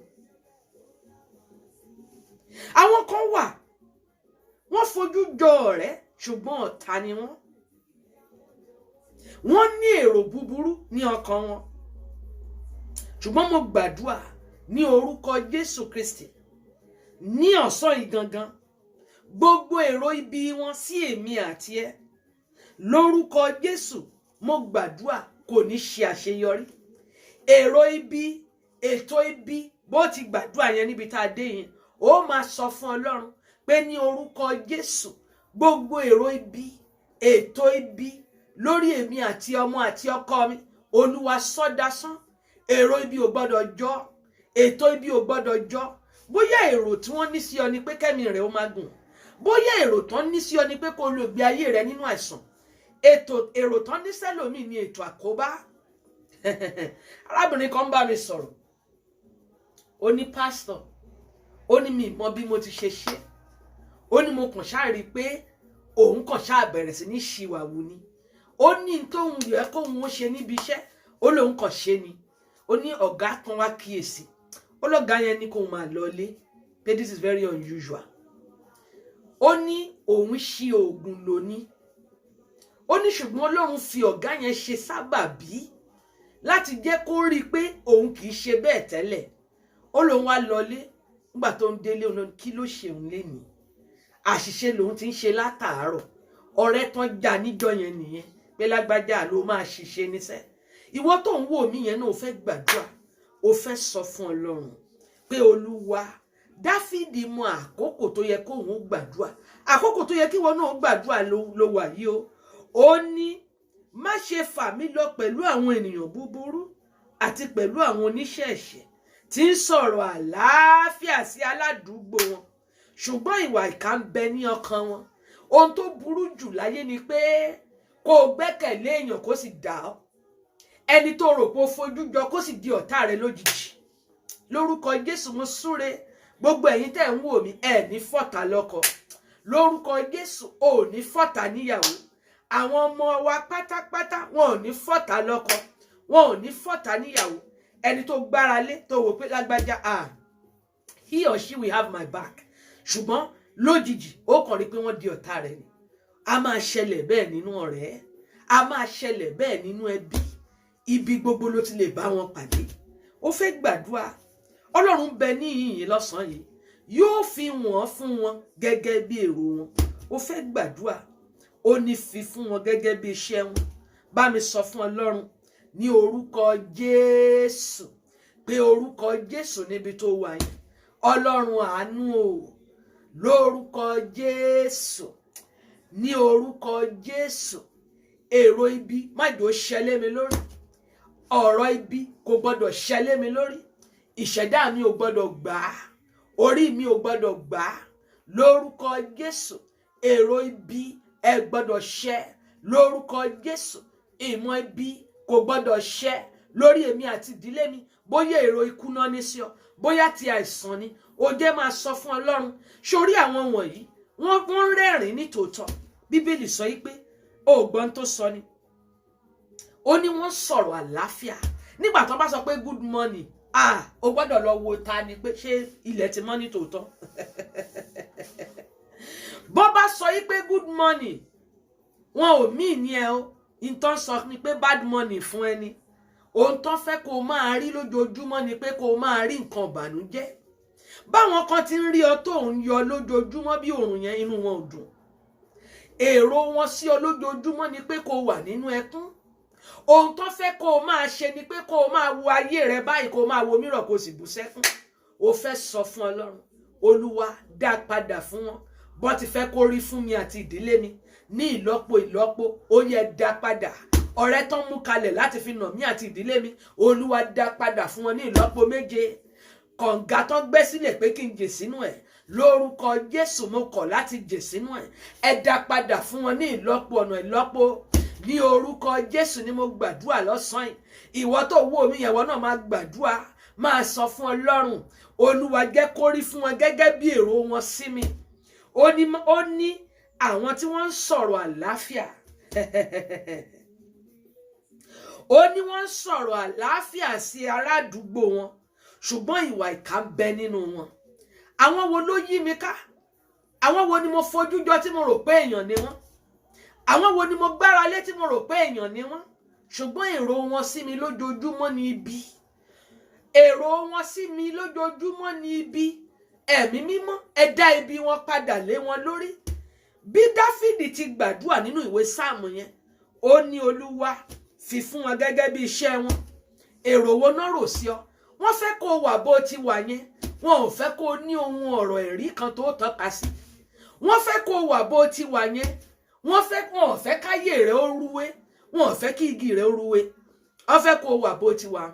Àwọn kan wà, wọ́n fojú jọ ọ̀rẹ́, ṣùgbọ́n ọ̀tá ni wọ́n. Wọ́n ní èrò búburú ní ọkàn wọn. Ṣùgbọ́n mo gbàdúrà ní orúkọ Jésù Kristi, ní ọ̀sán yìí gangan, gbogbo èrò ibi wọn sí èmi àti ẹ, lórúkọ Jésù, mo gbàdúrà kò ní ṣe àṣeyọrí. Èrò ibi, ètò ibi, bó ti gbàdúrà yẹn níbi tá a dé yẹn, ó máa sọ fún Ọlọ́run pé ní orúkọ Jésù, gbogbo èrò ibi, ètò ibi lórí èmi àti ọmọ àti ọkọ mi, Olúwa sọ dasán. Èrò ibi ò gbọ́dọ̀ jọ, ètò ibi ò gbọ́dọ̀ jọ. Bóyá èrò tí wọ́n ní sí ọ ni pé kẹ́mi rẹ̀ ó máa gùn. Bóyá èrò tán ní sí ọ ni pé kó lo ìgbé ayé rẹ nínú àìsàn. Èrò tán ní sẹ́lòmíì ni ètò àkóbá. Arábìnrin kan bá mi sọ̀rọ̀. Ó ní pásítọ̀, ó ní mi mọ bí mo ti ṣe ṣe. Ó ní mo kàn ṣáà rí pé òun kàn ṣáà bẹ̀rẹ̀ sí ní ṣìwàwù ni. Ó ní tóun yẹ kóun ó ṣe níbi iṣẹ́, ó lóun kàn ṣe ni. Ó ní ọ̀gá kan wá kíyèsí. Ó lọ́gá yẹn ní kóun máa lọlé, pé this is very unusual. Ó ní òun ṣi oògùn lóní. Ó ní ṣùgbọ́n Ọlọ́run fi ọ̀gá yẹn ṣe sábàbí láti jẹ́ kó rí pé òun kì í ṣe bẹ́ẹ̀ tẹ́lẹ̀. Ó lóun wá lọlé, nígbà tó ń délé òun kí ló ṣe òun lénìí. àṣìṣe lòun ti ń ṣe látàárọ̀ ọ̀rẹ́ tán já níjọ́ yẹn nìyẹn pé lágbájá ló máa ṣiṣẹ́ níṣẹ́ ìwọ tó ń wò mí yẹn náà ó fẹ́ gbàdúrà ó fẹ́ sọ fún Ọlọ́run pé Olúwa Dáfídì mọ àkókò tó yẹ kóun gbàdúrà àkókò tó yẹ kí wọn náà gbàdúrà ló wà yìí o ó ní má ṣe fà mí lọ pẹ̀lú àwọn ènìyàn búburú àti pẹ̀lú àwọn oníṣẹ́ ẹ̀ṣẹ̀ tí ń sọ̀rọ̀ àlàáfíà sí aládùúgbò wọn ṣùgbọ́n ìwà ìkà ń bẹ ní ọkàn wọn ohun tó burú jù láyé ni pé kó o gbẹ́kẹ̀lé èèyàn kó sì dà ọ́ ẹni tó rò pé ó fojú jọ kó sì di ọ̀tá rẹ lójijì lórúkọ Jésù mo súre gbogbo ẹ̀yin tẹ́ ń wò mí ẹ ní fọ̀tá lọ́kọ lórúkọ Jésù ò ní fọ̀tá níyàwó àwọn ọmọ wa pátápátá wọn ò ní fọ̀tá lọ́kọ wọn ò ní fọ̀tá níyàwó ẹni tó gbára lé tó wò pé lágbájá he or she will have my back ṣùgbọ́n lójijì ó kàn rí pé wọ́n di ọ̀tá rẹ̀ ni a máa ṣẹlẹ̀ bẹ́ẹ̀ nínú ọ̀rẹ́ a máa ṣẹlẹ̀ bẹ́ẹ̀ nínú ẹbí ibi gbogbo ló ti lè bá wọn pàdé ó fẹ́ gbàdúrà Ọlọ́run bẹ ní ìyìn lọ́sàn-án yìí yóò fi wọ́n fún wọn gẹ́gẹ́ bí èrò wọn ó fẹ́ gbàdúrà ó ní fi fún wọn gẹ́gẹ́ bí iṣẹ́ wọn bá mi sọ fún Ọlọ́run ní orúkọ Jésù pé orúkọ Jésù níbi tó wà yẹn Ọlọ́run àánú o lórúkọ Jésù ní orúkọ Jésù èrò ibi má jò ṣẹlẹ̀ mi lórí ọ̀rọ̀ ibi kò gbọdọ̀ ṣẹlẹ̀ mi lórí ìṣẹ̀dá mi ò gbọdọ̀ gbà á orí mi ò gbọdọ̀ gbà á lórúkọ Jésù èrò ibi ẹ gbọdọ̀ ṣẹ lórúkọ Jésù ìmọ̀ ibi kò gbọdọ̀ ṣẹ lórí èmi àti ìdílé mi bóyá èrò ikú náà ní sí ọ bóyá ti àìsàn ni ó jẹ́ máa sọ fún Ọlọ́run sórí àwọn wọ̀nyí wọ́n rẹ́rìn ní tòótọ́ Bíbélì sọ yìí pé ògbọ́n tó sọ ni ó ní wọ́n sọ̀rọ̀ àlàáfíà nígbà tó bá sọ pé good morning o gbọ́dọ̀ lọ wo ta ni pé ṣé ilẹ̀ ti mọ́ ní tòótọ́ bó bá sọ yìí pé good morning wọn ò mí ní ẹ o ìtàn sọ ni pé bad morning fún ẹni ohun tó fẹ́ kó o máa rí lójoojúmọ́ ni pé kó o máa rí nǹkan ìbànújẹ́ báwọn kan ti ń rí ọ tó ń yọ lójoojúmọ́ bí òòrùn yẹn inú wọn ò dùn èrò wọn sí ọ lójoojúmọ́ ni pé kó o wà nínú ẹkún ohun tó fẹ́ kó o máa ṣe ni pé kó o máa wo ayé rẹ báyìí kó o máa wo mìíràn kó o sì bú sẹ́kún o fẹ́ sọ fún Ọlọ́run Olúwa dá padà fún wọn bó ti fẹ́ kó rí fún mi àti ìdílé mi ní ìlọ́po ìlọ́po ó yẹ dá padà ọ̀rẹ́ tán mú kalẹ̀ láti fi nà mí àti ìdílé mi Olúwa dá padà fún wọn ní ìlọ́po méje kọ̀ǹga tán gbẹ́ sílẹ̀ pé kí n jè sínú ẹ̀ lórúkọ Jésù mo kọ̀ láti jè sínú ẹ̀ ẹ dá padà fún wọn ní ìlọ́po ọ̀nà ìlọ́po ní orúkọ Jésù ni mo gbàdúrà lọ́sàn-án ìwọ tó wò mí yẹn wọ́n náà máa gbàdúrà máa sọ fún Ọlọ́run Olúwa jẹ́ kó rí fún wọn gẹ́gẹ́ bí èrò wọn sí mi ó ní àwọn tí wọ́n ń sọ̀rọ̀ àlàáfíà ó ní wọ́n ń sọ̀rọ̀ àlàáfíà sí ará àdúgbò wọn ṣùgbọ́n ìwà ìkà ń bẹ nínú wọn àwọn wo ló yí mi ká àwọn wo ni mo fojú jọ tí mo rò pé èèyàn ni wọ́n àwọn wo ni mo gbára lé tí mo rò pé èèyàn ni wọ́n ṣùgbọ́n èrò wọn sí mi lójoojúmọ́ ni ibi èrò wọn sí mi lójoojúmọ́ ni ibi ẹ̀mí mímọ́ ẹ dá ibi wọn padà lé wọn lórí bí Dáfídì ti gbàdúrà nínú ìwé sáàmù yẹn ó ní Olúwa fi fún wọn gẹ́gẹ́ bí iṣẹ́ wọn èrò wo náà rò sí ọ wọ́n fẹ́ kó wà bó ti wà yẹn wọn ò fẹ́ kó ní ohun ọ̀rọ̀ ẹ̀rí kan tó tọ́ka sí wọ́n fẹ́ kó wà bó ti wà yẹn wọn ò fẹ́ káyé rẹ̀ ó rúwé wọn ò fẹ́ kí igi rẹ̀ ó rúwé wọ́n fẹ́ kó wà bó ti wà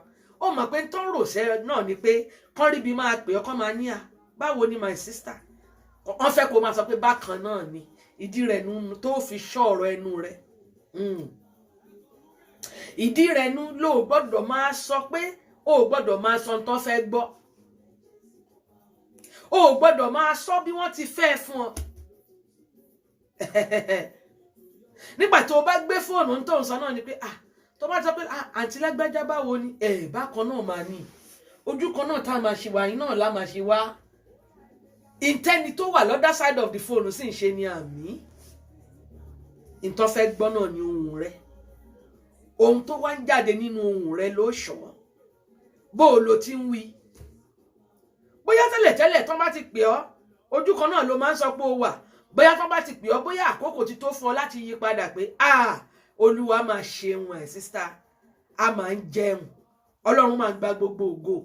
ó mọ̀ pé tó ń ròṣẹ́ náà ni pé kán ríbi máa pè ọ́ kán máa ní báwo ni my sister wọ́n fẹ́ kó máa sọ pé bákan náà ni ìdí rẹ̀ nu tó fi ṣọ́ ọ̀rọ̀ ẹnu rẹ̀ ìdí rẹ̀ nu ló gbọ́dọ̀ máa sọ pé ó gbọ́dọ̀ máa sọ tó fẹ́ gbọ́ ó gbọ́dọ̀ máa sọ bí wọ́n ti fẹ́ fún ọ nígbà tó bá gbé fóònù tó ń sọ náà ni pé tó bá sọ pé àǹtí lágbájá báwo ni bákan náà máa ní ojú kan náà tá a máa ṣe wá yín náà lá máa ṣe wá ìtẹ́ni tó wà lọ́dá side of the phone sì ń ṣe ni àmì ìtọ́ fẹ́ gbọ́ náà ni ohùn rẹ ohun tó wá ń jáde nínú ohùn rẹ ló ṣọ́ bó o lo ti ń wí bóyá tẹ́lẹ̀tẹ́lẹ̀ tán bá ti pè ọ́ ojú kan náà ló máa ń sọ pé ó wà bóyá tó bá ti pè ọ́ bóyá àkókò ti tó fún ọ láti yí padà pé Olúwa máa ṣeun ẹ̀ sísá, a máa ń jẹun, Ọlọ́run máa gba gbogbo ògo,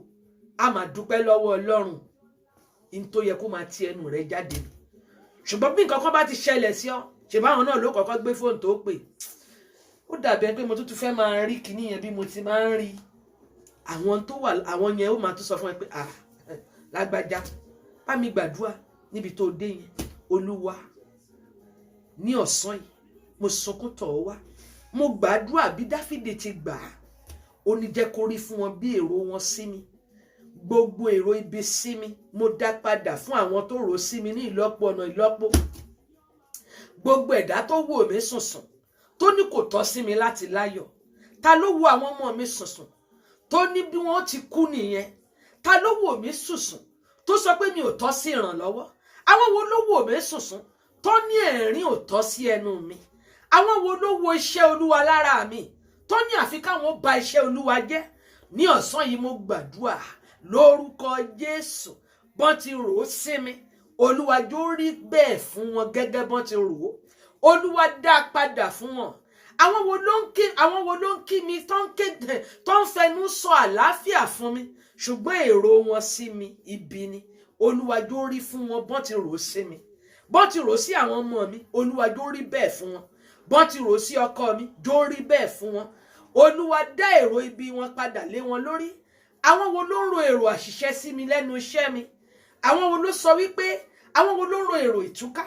a máa dúpẹ́ lọ́wọ́ Ọlọ́run, in tó yẹ kó máa ti ẹnu rẹ̀ jáde. Ṣùgbọ́n bí nǹkan kan bá ti ṣẹlẹ̀ sí ọ, ṣe báwọn náà ló kọ́kọ́ gbé fóònù tó pè, ó dàbí ẹni pé mo tún fẹ́ máa rí kinní yẹn bí mo ti máa ń rí àwọn tó wà, àwọn yẹn ó máa tún sọ fún ẹ pé lágbájá bá mi gbàdúrà níbi tó dé yẹn, Olúwa ní ọ̀sán yìí mo sọkún tọ̀ ọ́ wá, mo gbàdúrà bí Dáfídì ti gbà á, ó ní jẹ́ kó rí fún wọn bí èrò wọn sí mi, gbogbo èrò ibi sí mi mo dá padà fún àwọn tó rò sí mi ní ìlọ́po ọ̀nà ìlọ́po. Gbogbo ẹ̀dá tó wò mí sùnsùn tó ní kò tọ́ sí mi láti láyọ̀, ta ló wo àwọn ọmọ mi sùnsùn tó ní bí wọ́n ti kú nìyẹn, ta ló wò mí sùnsùn tó sọ pé mi ò tọ́ sí ìrànlọ́wọ́, àwọn wo ló wò mí sùnsùn tó ní ẹ̀rín ò tọ́ sí ẹnu mi, àwọn wo ló wo iṣẹ́ Olúwa lára mi tó ní àfi káwọn bà iṣẹ́ Olúwa jẹ́. Ní ọ̀sán yìí mo gbàdúrà lórúkọ Jésù, bọ́n ti rò ó sí mi, Olúwa jọ̀ọ́ rí bẹ́ẹ̀ fún wọn gẹ́gẹ́ bọ́n ti rò ó, Olúwa dá padà fún wọn. Àwọn wo ló ń kí mi tó ń fẹnu sọ àlàáfíà fún mi, ṣùgbọ́n èrò wọn sí mi ibi ni, Olúwa jọ̀ọ́ rí fún wọn bọ́n ti rò ó sí mi, bọ́n ti rò ó sí àwọn ọmọ mi, Olúwa jọ̀ọ́ rí bẹ́ẹ̀ fún wọn, bọ́n ti rò ó sí ọkọ mi, jọ̀ọ́ rí bẹ́ẹ̀ fún wọn, Olúwa dá èrò ibi wọn padà lé wọn lórí. Àwọn wo ló ń ro èrò àṣìṣe sí mi lẹ́nu iṣẹ́ mi, àwọn wo ló sọ wípé, àwọn wo ló ń ro èrò ìtúká,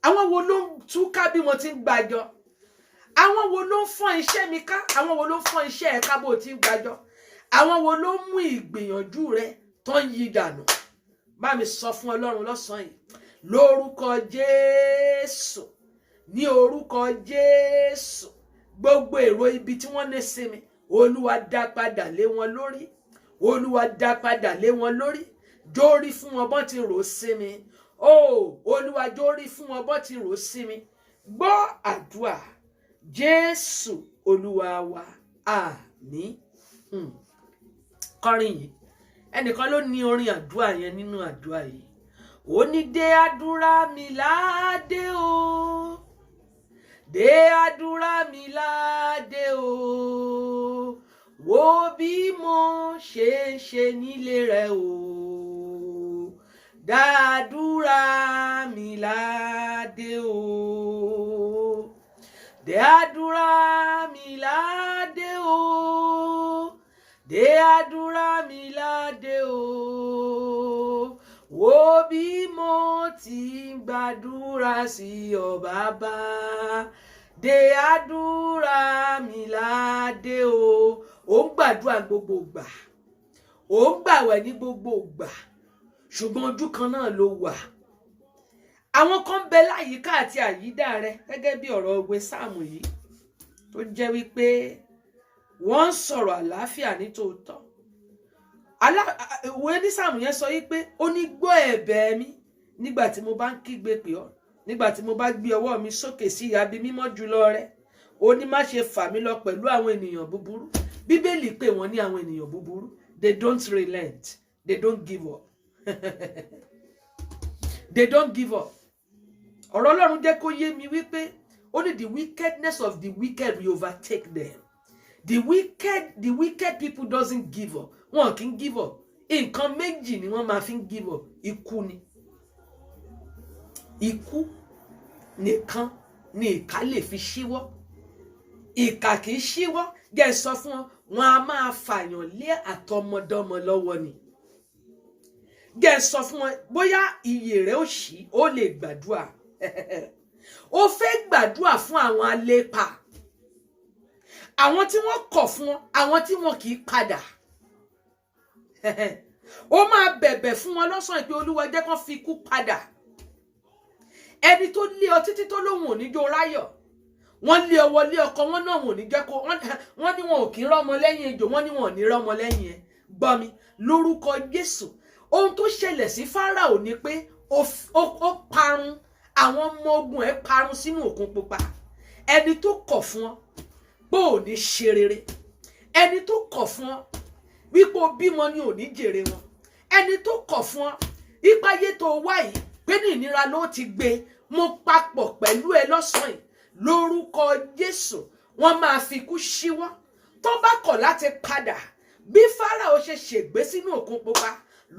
àwọn wo ló ń túká bí mo ti ń gbàjọ, àwọn wo ló ń fọ́n iṣẹ́ mi ká, àwọn wo ló ń fọ́n iṣẹ́ ẹ̀ ká bó ti ń gbàjọ, àwọn wo ló ń mú ìgbìyànjú rẹ tó ń yí dànù. Bá mi sọ fún Ọlọ́run lọ́sàn-án yìí lórúkọ Jésù, ní orúkọ Jésù, gbogbo èrò ibi tí wọ́n ní sí mi, Olúwa dá padà lé wọn lórí, Olúwa dá padà lé wọn lórí, jọ̀ọ́ rí fún wọn bọ́n ti rò sí mi, Olúwa jọ̀ọ́ rí fún wọn bọ́n ti rò sí mi. Gbọ́ àdúrà Jésù Olúwa wa, àmín. Kọrin yìí, ẹnìkan ló ní orin àdúrà yẹn nínú àdúrà yìí, ó ní dé àdúrà mi ládé o, dé àdúrà mi ládé o, wo bí mo ṣe ń ṣe nílé rẹ o, dàdúrà mi ládé o, dé àdúrà mi ládé o, dé àdúrà mi ládé o, wo bí mo ti ń gbàdúrà sí ọ bàbá, dé àdúrà mi ládé o. Ó ń gbàdúrà gbogbo ìgbà, ó ń gbàwẹ̀ ní gbogbo ìgbà, ṣùgbọ́n ojú kan náà ló wà. Àwọn kan bẹ láyìíká àti àyídà rẹ gẹ́gẹ́ bí ọ̀rọ̀ ìwé Sáàmù yìí tó jẹ́ wípé wọ́n ń sọ̀rọ̀ àlàáfíà ní tòótọ́. Ìwé ní Sáàmù yẹn sọ wípé ó ní gbọ́ ẹ̀bẹ̀ mi nígbà tí mo bá ń kígbe pè ọ́, nígbà tí mo bá gbé ọwọ́ mi sókè sí ibi mímọ́ jùlọ rẹ, ó ní má ṣe fà mí lọ pẹ̀lú àwọn ènìyàn búburú. Bíbélì pè wọ́n ní àwọn ènìyàn búburú. They don't relent, they don't give up. They don't give up. Ọ̀rọ̀ Ọlọ́run jẹ́ kó yé mi wípé only the wickedness of the wicked will overtake them. The wicked people doesn't give up. Wọn kì í give up. Nǹkan méjì ni wọ́n máa fi ń give up. Ikú ni. Ikú nìkan ni ìkà lè fi ṣíwọ́. Ìkà kì í ṣíwọ́. Gẹ́ sọ fún wọn a máa fàyàn lé àtọmọdọ́mọ lọ́wọ́ ni. Gẹ́ sọ fún wọn bóyá iyè rẹ̀ ó ṣí, ó lè gbàdúrà. Ó fẹ́ gbàdúrà fún àwọn alépa. Àwọn tí wọ́n kọ̀ fún wọn, àwọn tí wọn kì í padà. Ó máa bẹ̀bẹ̀ fún wọn lọ́sàn-án pé Olúwa jẹ́ kán fi ikú padà. Ẹni tó lé ọ títí tó lóhùn ò ní jó ráyọ̀. Wọ́n lé ọwọ́ lé ọkọ wọn náà ò ní jẹ́ kó wọ́n ní wọn ò kí ń rọ́mọ lẹ́yìn ejò, wọ́n ní wọn ò ní rọ́mọ lẹ́yìn ẹ̀. Gbọ́ mi lórúkọ Jésù. Ohun tó ṣẹlẹ̀ sí Fáráò ni pé ó parun, àwọn ọmọ ogun ẹ̀ parun sínú òkun pupa. Ẹni tó kọ̀ fún ọ pé ò ní ṣe rere, ẹni tó kọ̀ fún ọ wípé o bímọ ni ò ní jèrè wọn, ẹni tó kọ̀ fún ọ ìpáyé tó wá yìí pé ní ìnira ló ti gbé, mo papọ̀ pẹ̀lú ẹ lọ́sàn-án yìí lórúkọ Jésù wọ́n máa fi ikú ṣíwọ́ tó bá kọ̀ láti padà bí Fáráò ṣe ṣègbé sínú òkun pupa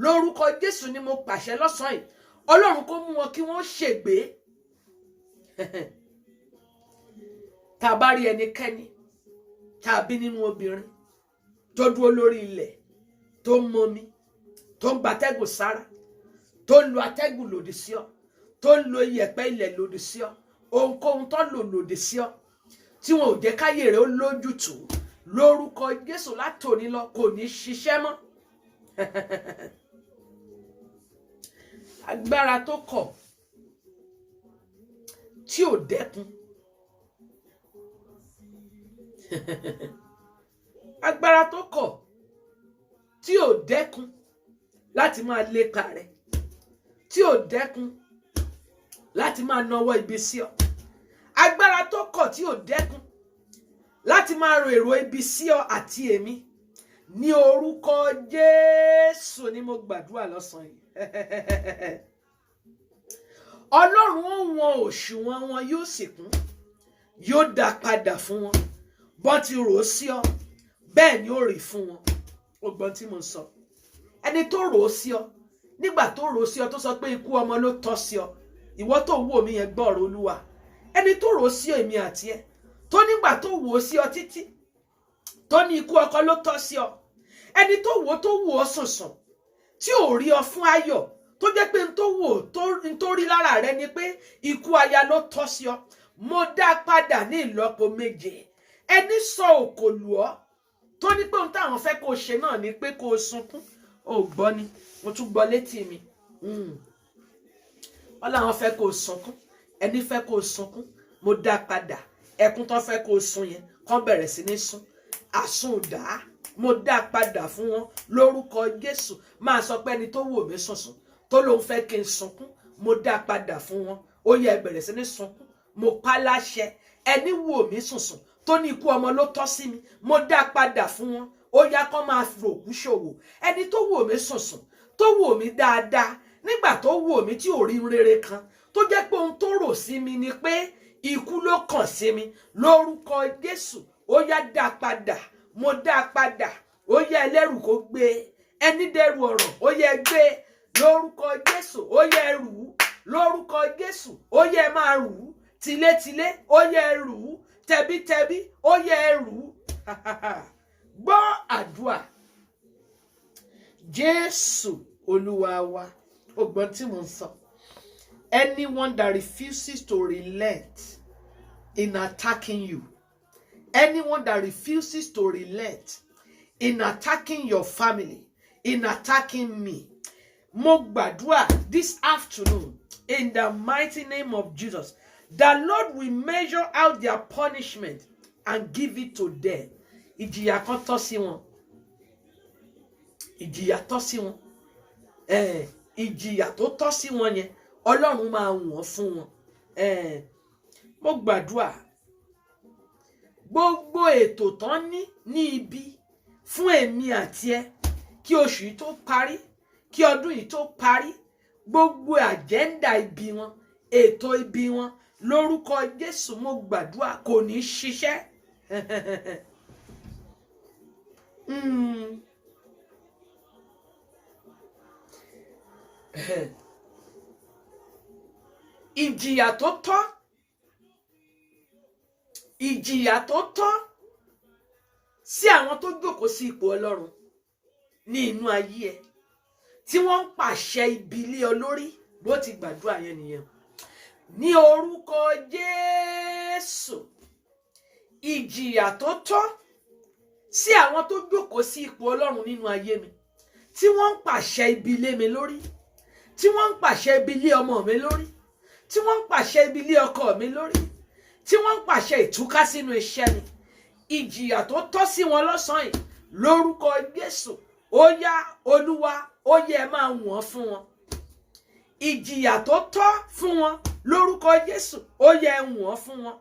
lórúkọ Jésù ni mo pàṣẹ lọ́sàn-án yìí Ọlọ́run kó mú wọn kí wọ́n ṣègbé. Tá a bá rí ẹnikẹ́ni tàbí nínú obìnrin tó dúró lórí ilẹ̀ tó ń mọmi tó ń gbatẹ́gùn sára tó ń lo atẹ́gùn lòdì sí ọ tó ń lo iyẹ̀pẹ̀ ilẹ̀ lòdì sí ọ ohunkóhun tó lò lòdì sí ọ tí wọn ò jẹ́ káyé rẹ̀ ó lójútùú lórúkọ Jésù látòní lọ kò ní ṣiṣẹ́ mọ́. Agbára tó kọ̀ tí ò dẹ́kun agbára tó kọ̀ tí ò dẹ́kun láti máa lépa rẹ̀ tí ò dẹ́kun láti máa nawọ́ ibi sí ọ agbára tó kọ̀ tí ò dẹ́kun láti máa ro èrò ibi sí ọ àti èmi ní orúkọ Jésù ni mo gbàdúrà lọ́sàn yìí. Ọlọ́run ó wọn òṣùwọ̀n wọn yóò sì kún yóò dá padà fún wọn bọ́n ti rò ó sí ọ bẹ́ẹ̀ ni ó rí fún wọn. Ọgbọ́n tí mo sọ ẹni tó rò ó sí ọ nígbà tó rò ó sí ọ tó sọ pé ikú ọmọ ló tọ́ sí ọ ìwọ tó wò mí yẹn gbọ́ ọ̀rọ̀ Olúwa ẹni tó rò ó sí èmi àti ẹ tó nígbà tó wò ó sí ọ títí tó ní ikú ọkọ ló tọ́ sí ọ ẹni tó wò ó sùnsùn tí ò rí ọ fún ayọ̀ tó jẹ́ pé n tó rí lára rẹ ni pé ikú aya ló tọ́ sí ọ mo dá padà ní ìlọ́po méje. Ẹni sọ òkò lù ọ́ tó ní pé ohun táwọn fẹ́ kó o ṣe náà ni pé kó o sunkún ò gbọ́ ni mo tún gbọ́ létí mi wọ́n láwọn fẹ́ kó o sunkún ẹni fẹ́ kó o sunkún mo dá padà ẹkún tó fẹ́ kó o sun yẹn kán bẹ̀rẹ̀ sí ní sun àsundà mo dá padà fún wọn lórúkọ Jésù máa sọ pé ẹni tó wò mí sùnsùn tó lóun fẹ́ kí n sunkún mo dá padà fún wọn ó yẹ bẹ̀rẹ̀ sí ní sunkún mo pa láṣẹ ẹni wò mí sùnsùn tó ní ikú ọmọ ló tọ́ sí mi mo dá padà fún wọn ó yá kán máa fòkú ṣòwò ẹni tó wò mí sùnsùn tó wò mí dáadáa nígbà tó wò mí tí ò rí rere kan tó jẹ́ pé ohun tó rò sí mi ni pé ikú ló kàn sí mi lórúkọ Jésù ó yá dá padà mo dá padà ó yá ẹlẹ́rù kó gbé ẹni dẹrù ọ̀rọ̀ ó yá gbé lórúkọ Jésù ó yá rù ú lórúkọ Jésù ó yá máa rù ú tilétilé ó yá rù ú tẹbítẹbí ó yá rù ú gbọ́ àdúà Jésù Olúwa wa ọgbọ́n tí mo ń sọ anyone that refuses to relent in attacking you anyone that refuses to relent in attacking your family in attacking me mo gbàdúrà this afternoon in the mighty name of Jesus the Lord will measure out their punishment and give it to them. Ìjìyà kan tọ́ sí wọn. Ìjìyà tọ́ sí wọn. Ìjìyà tó tọ́ sí wọn yẹn Ọlọ́run máa wọ̀n fún wọn. Mo gbàdúrà gbogbo ètò tán ní ibi fún èmi àti ẹ kí oṣù yìí tó parí kí ọdún yìí tó parí gbogbo àjẹ́ndà ibi wọn ètò ibi wọn lórúkọ Jésù mo gbàdúrà kò ní ṣiṣẹ́. Ìjìyà tó tọ́ sí àwọn tó jókòó sí ipò Ọlọ́run ní inú ayé ẹ tí wọ́n ń pàṣẹ ibi lé ọ lórí bó ti gbàdúrà yẹn nìyẹn ní orúkọ Jésù. Ìjìyà tó tọ́ sí àwọn tó jókòó sí ipò Ọlọ́run nínú ayé mi tí wọ́n ń pàṣẹ ibi lé mi lórí tí wọ́n ń pàṣẹ ibi lé ọmọ mi lórí tí wọ́n ń pàṣẹ ibi lé ọkọ mi lórí tí wọ́n ń pàṣẹ ìtúká sínú iṣẹ́ mi ìjìyà tó tọ́ sí wọn lọ́sàn-án yìí lórúkọ Jésù ó yá Olúwa ó yẹ máa wọ̀n fún wọn. Ìjìyà tó tọ́ fún wọn lórúkọ Jésù ó yẹ wọ̀n fún wọn.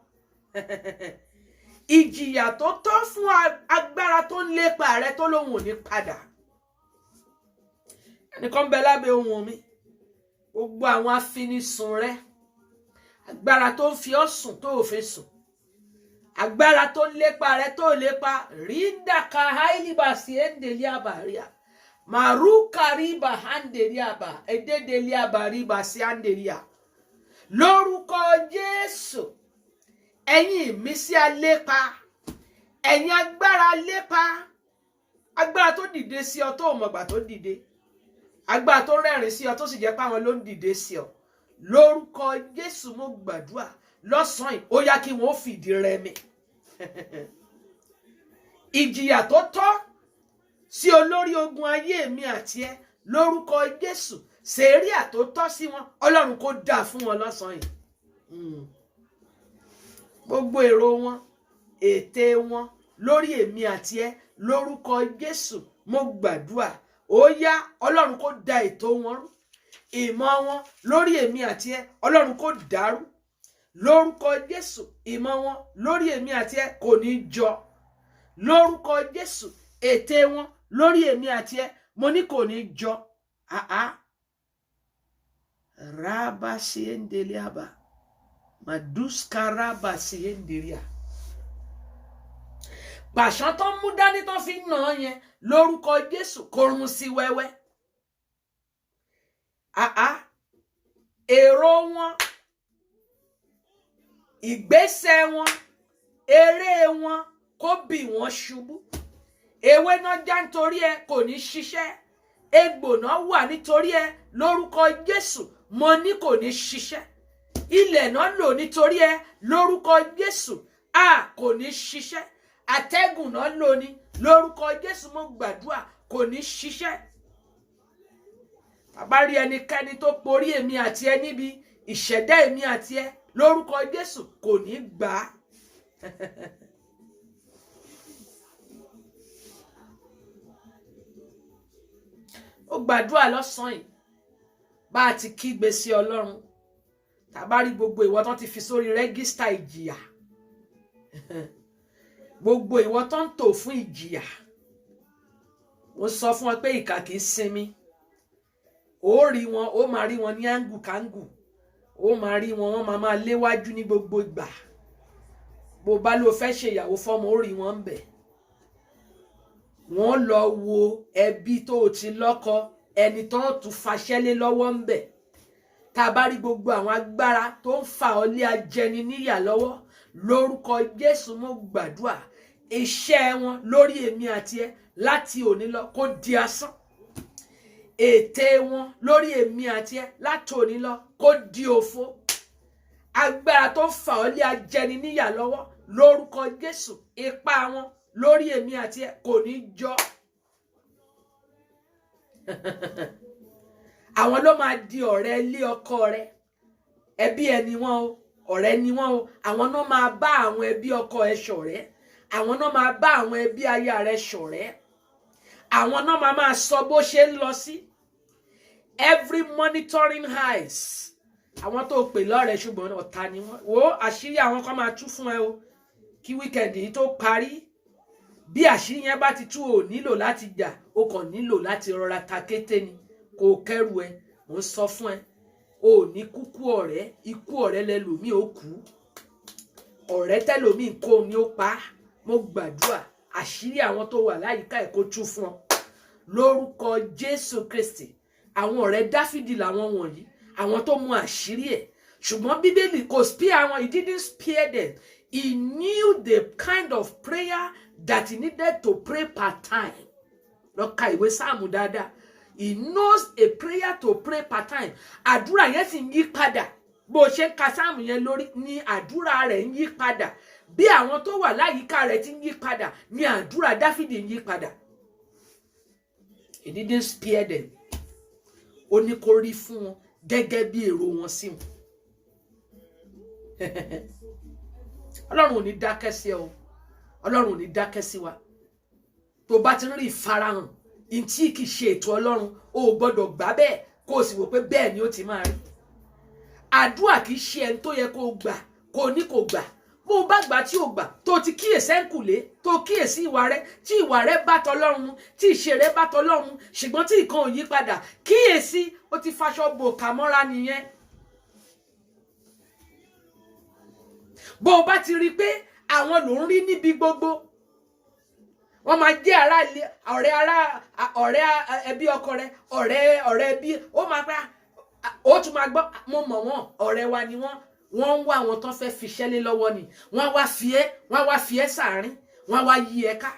Ìjìyà tó tọ́ fún agbára tó ń lépa rẹ tó lóhùn ò ní padà. Ẹnìkan bẹ lábẹ́ ohùn mi gbogbo àwọn afinisùn rẹ agbára tó ń fi ọ́ sùn tó ò fẹ́ sùn, agbára tó ń lépa rẹ tó ò lépa. Rinda kahailiba siendeliaba ria maruka riba handeliaba ededeliaba riba siandelia. Lórúkọ Jésù, ẹ̀yin ìmísí alépa, ẹ̀yin agbára lépa, agbára tó dìde sí ọ tó mọ̀gbà tó dìde, agbára tó rẹ́rìn sí ọ tó sì jẹ́ pé àwọn ló ń dìde sí ọ. Lórúkọ Jésù mo gbàdúrà lọ́sàn-án yìí, ó yá kí wọ́n fìdí rẹmi. Ìjìyà tó tọ́ sí olórí ogun ayé mi àti ẹ, lórúkọ Jésù, sèríà tó tọ́ sí wọn, Ọlọ́run kó dà fún wọn lọ́sàn-án yìí. Gbogbo èrò wọn, ète wọn lórí èmi àti ẹ, lórúkọ Jésù mo gbàdúrà, ó yá Ọlọ́run kó da ètò wọn rú. Ìmọ̀ wọn lórí èmi àti ẹ, Ọlọ́run kó dàrú. Lórúkọ Jésù, ìmọ̀ wọn lórí èmi àti ẹ kò ní jọ. Lórúkọ Jésù, ète wọn lórí èmi àti ẹ, mo ní kò ní jọ. Raba siendeliaba maduska raba siendelia. Pàṣán tó mú dání tó fi nà án yẹn, lórúkọ Jésù kó run sí wẹ́wẹ́. Èrò wọn, ìgbésẹ̀ wọn, eré wọn kó bì wọ́n ṣubú. Ewé náà já nítorí ẹ kò ní ṣiṣẹ́, egbò náà wà nítorí ẹ, lórúkọ Jésù mo ní kò ní ṣiṣẹ́. Ilẹ̀ náà lò nítorí ẹ, lórúkọ Jésù kò ní ṣiṣẹ́. Atẹ́gùn náà lò ní, lórúkọ Jésù mo gbàdúrà kò ní ṣiṣẹ́. Bàbá rí ẹnikẹ́ni tó porí èmi àti ẹ níbi ìṣẹ̀dá èmi àti ẹ, lórúkọ Jésù kò ní gbà á. Ó gbàdúrà lọ́sàn-án yìí bá a ti kígbe sí Ọlọ́run. Tàbá rí gbogbo ìwọ tán ti fi sórí rẹ́gísítà ìjìyà, gbogbo ìwọ tán ń tò fún ìjìyà, mo sọ fún ọ pé ìkà kìí sinmi. Ó rí wọn, ó máa rí wọn ní áńgù káńgù, ó máa rí wọn, wọ́n máa léwájú ní gbogbo ìgbà. Bó bá ló fẹ́ ṣe ìyàwó fọ́mọ, ó rí wọn ń bẹ̀. Wọ́n lọ wo ẹbí tó ti lọ́kọ, ẹni tó ń tún faṣẹ́lé lọ́wọ́ ń bẹ̀. Tá bá rí gbogbo àwọn agbára tó ń fa ọlé ajẹni níyà lọ́wọ́, lórúkọ Jésù mo gbàdúrà, iṣẹ́ wọn lórí èmi àti ẹ láti òní lọ kó di asán. Ète wọn lórí èmi àti ẹ láti òní lọ kó di òfo. Agbára tó ń fa ọlé ajẹni níyà lọ́wọ́, lórúkọ Jésù, ipá wọn lórí èmi àti ẹ kò ní jọ. Àwọn ló máa di ọ̀rẹ́ ilé ọkọ rẹ. Ẹbí ẹni wọn o, ọ̀rẹ́ ni wọn o. Àwọn náà máa bá àwọn ẹbí ọkọ ẹ ṣọ̀rẹ́. Àwọn náà máa bá àwọn ẹbí aya rẹ ṣọ̀rẹ́. Àwọn náà máa sọ bó ṣe ń lọ sí. Every monitoring eyes. Àwọn tó pè lọ́rẹ̀ ṣùgbọ́n ọ̀tá ni wọ́n. Wo àṣírí àwọn kan máa tú fún ẹ o. Kí wíkẹ̀ndì yìí tó parí. Bí àṣírí yẹn bá ti tú, o nílò láti jà, o kàn nílò láti rọra ta kété ni. Kò kẹ́rù ẹ, mo ń sọ fún ẹ. O ní kúkú ọ̀rẹ́, ikú ọ̀rẹ́ lẹ́lòmíì ó kú. Ọ̀rẹ́ tẹ́lòmíì kó ni ó pa. Mo gbàdúrà àṣírí àwọn tó wà láyìíká ẹ̀ kó tú fún ọ. Lórúkọ Jésù Kristi, àwọn ọ̀rẹ́ Dáfídì làwọn wọ̀nyí, àwọn tó mú àṣírí ẹ̀. Ṣùgbọ́n Bíbélì kò spare àwọn, he didn't spare them. He knew the kind of prayer that he needed to pray per time. Lọ ka ìwé Sáàmù dáadáa. He knows a prayer to pray per time. Àdúrà yẹn sì ń yí padà. Bó ṣe ń ka Sáàmù yẹn lórí ni àdúrà rẹ̀ ń yí padà. Bí àwọn tó wà láyìíká rẹ̀ ti ń yí padà ni àdúrà Dáfídì ń yí padà. He didn't spare them. Ó ní kó rí fún wọn gẹ́gẹ́ bí èrò wọn sí wọn. Ọlọ́run ò ní dákẹ́ sí ẹ o. Ọlọ́run ò ní dákẹ́ sí wa. Tó bá ti ń rí ìfarahàn ntí kì í ṣe ètò Ọlọ́run, o ò gbọ́dọ̀ gbà bẹ́ẹ̀ kó o sì wò pé bẹ́ẹ̀ ni ó ti máa rí. Àdúrà kì í ṣe ẹni tó yẹ kó o gbà kó o ní kó gbà. Bó o bá gbà tí o gbà tó ti kíyèsí ẹ̀kùlé, tó kíyèsí ìwà rẹ, tí ìwà rẹ bá tọlọ́run mu, tí ìṣe rẹ bá tọlọ́run mu, ṣùgbọ́n tí nǹkan ò yí padà, kíyèsí ó ti faṣọ bò kà mọ́ra nìyẹn. bó o bá ti rí pé àwọn ló ń rí níbi gbogbo, wọ́n máa jẹ́ ará ilé, ọ̀rẹ́ ẹbí ọkọ rẹ, ọ̀rẹ́ ẹbí, ó máa pẹ́, ó tún máa gbọ́, mo mọ̀ wọ́n, ọ̀rẹ́ wa ni wọ́n ń wá àwọn tó fẹ́ fi iṣẹ́ lé lọ́wọ́ ni, wọ́n wá fi ẹ́ sàárín, wọ́n wá yí ẹ ká.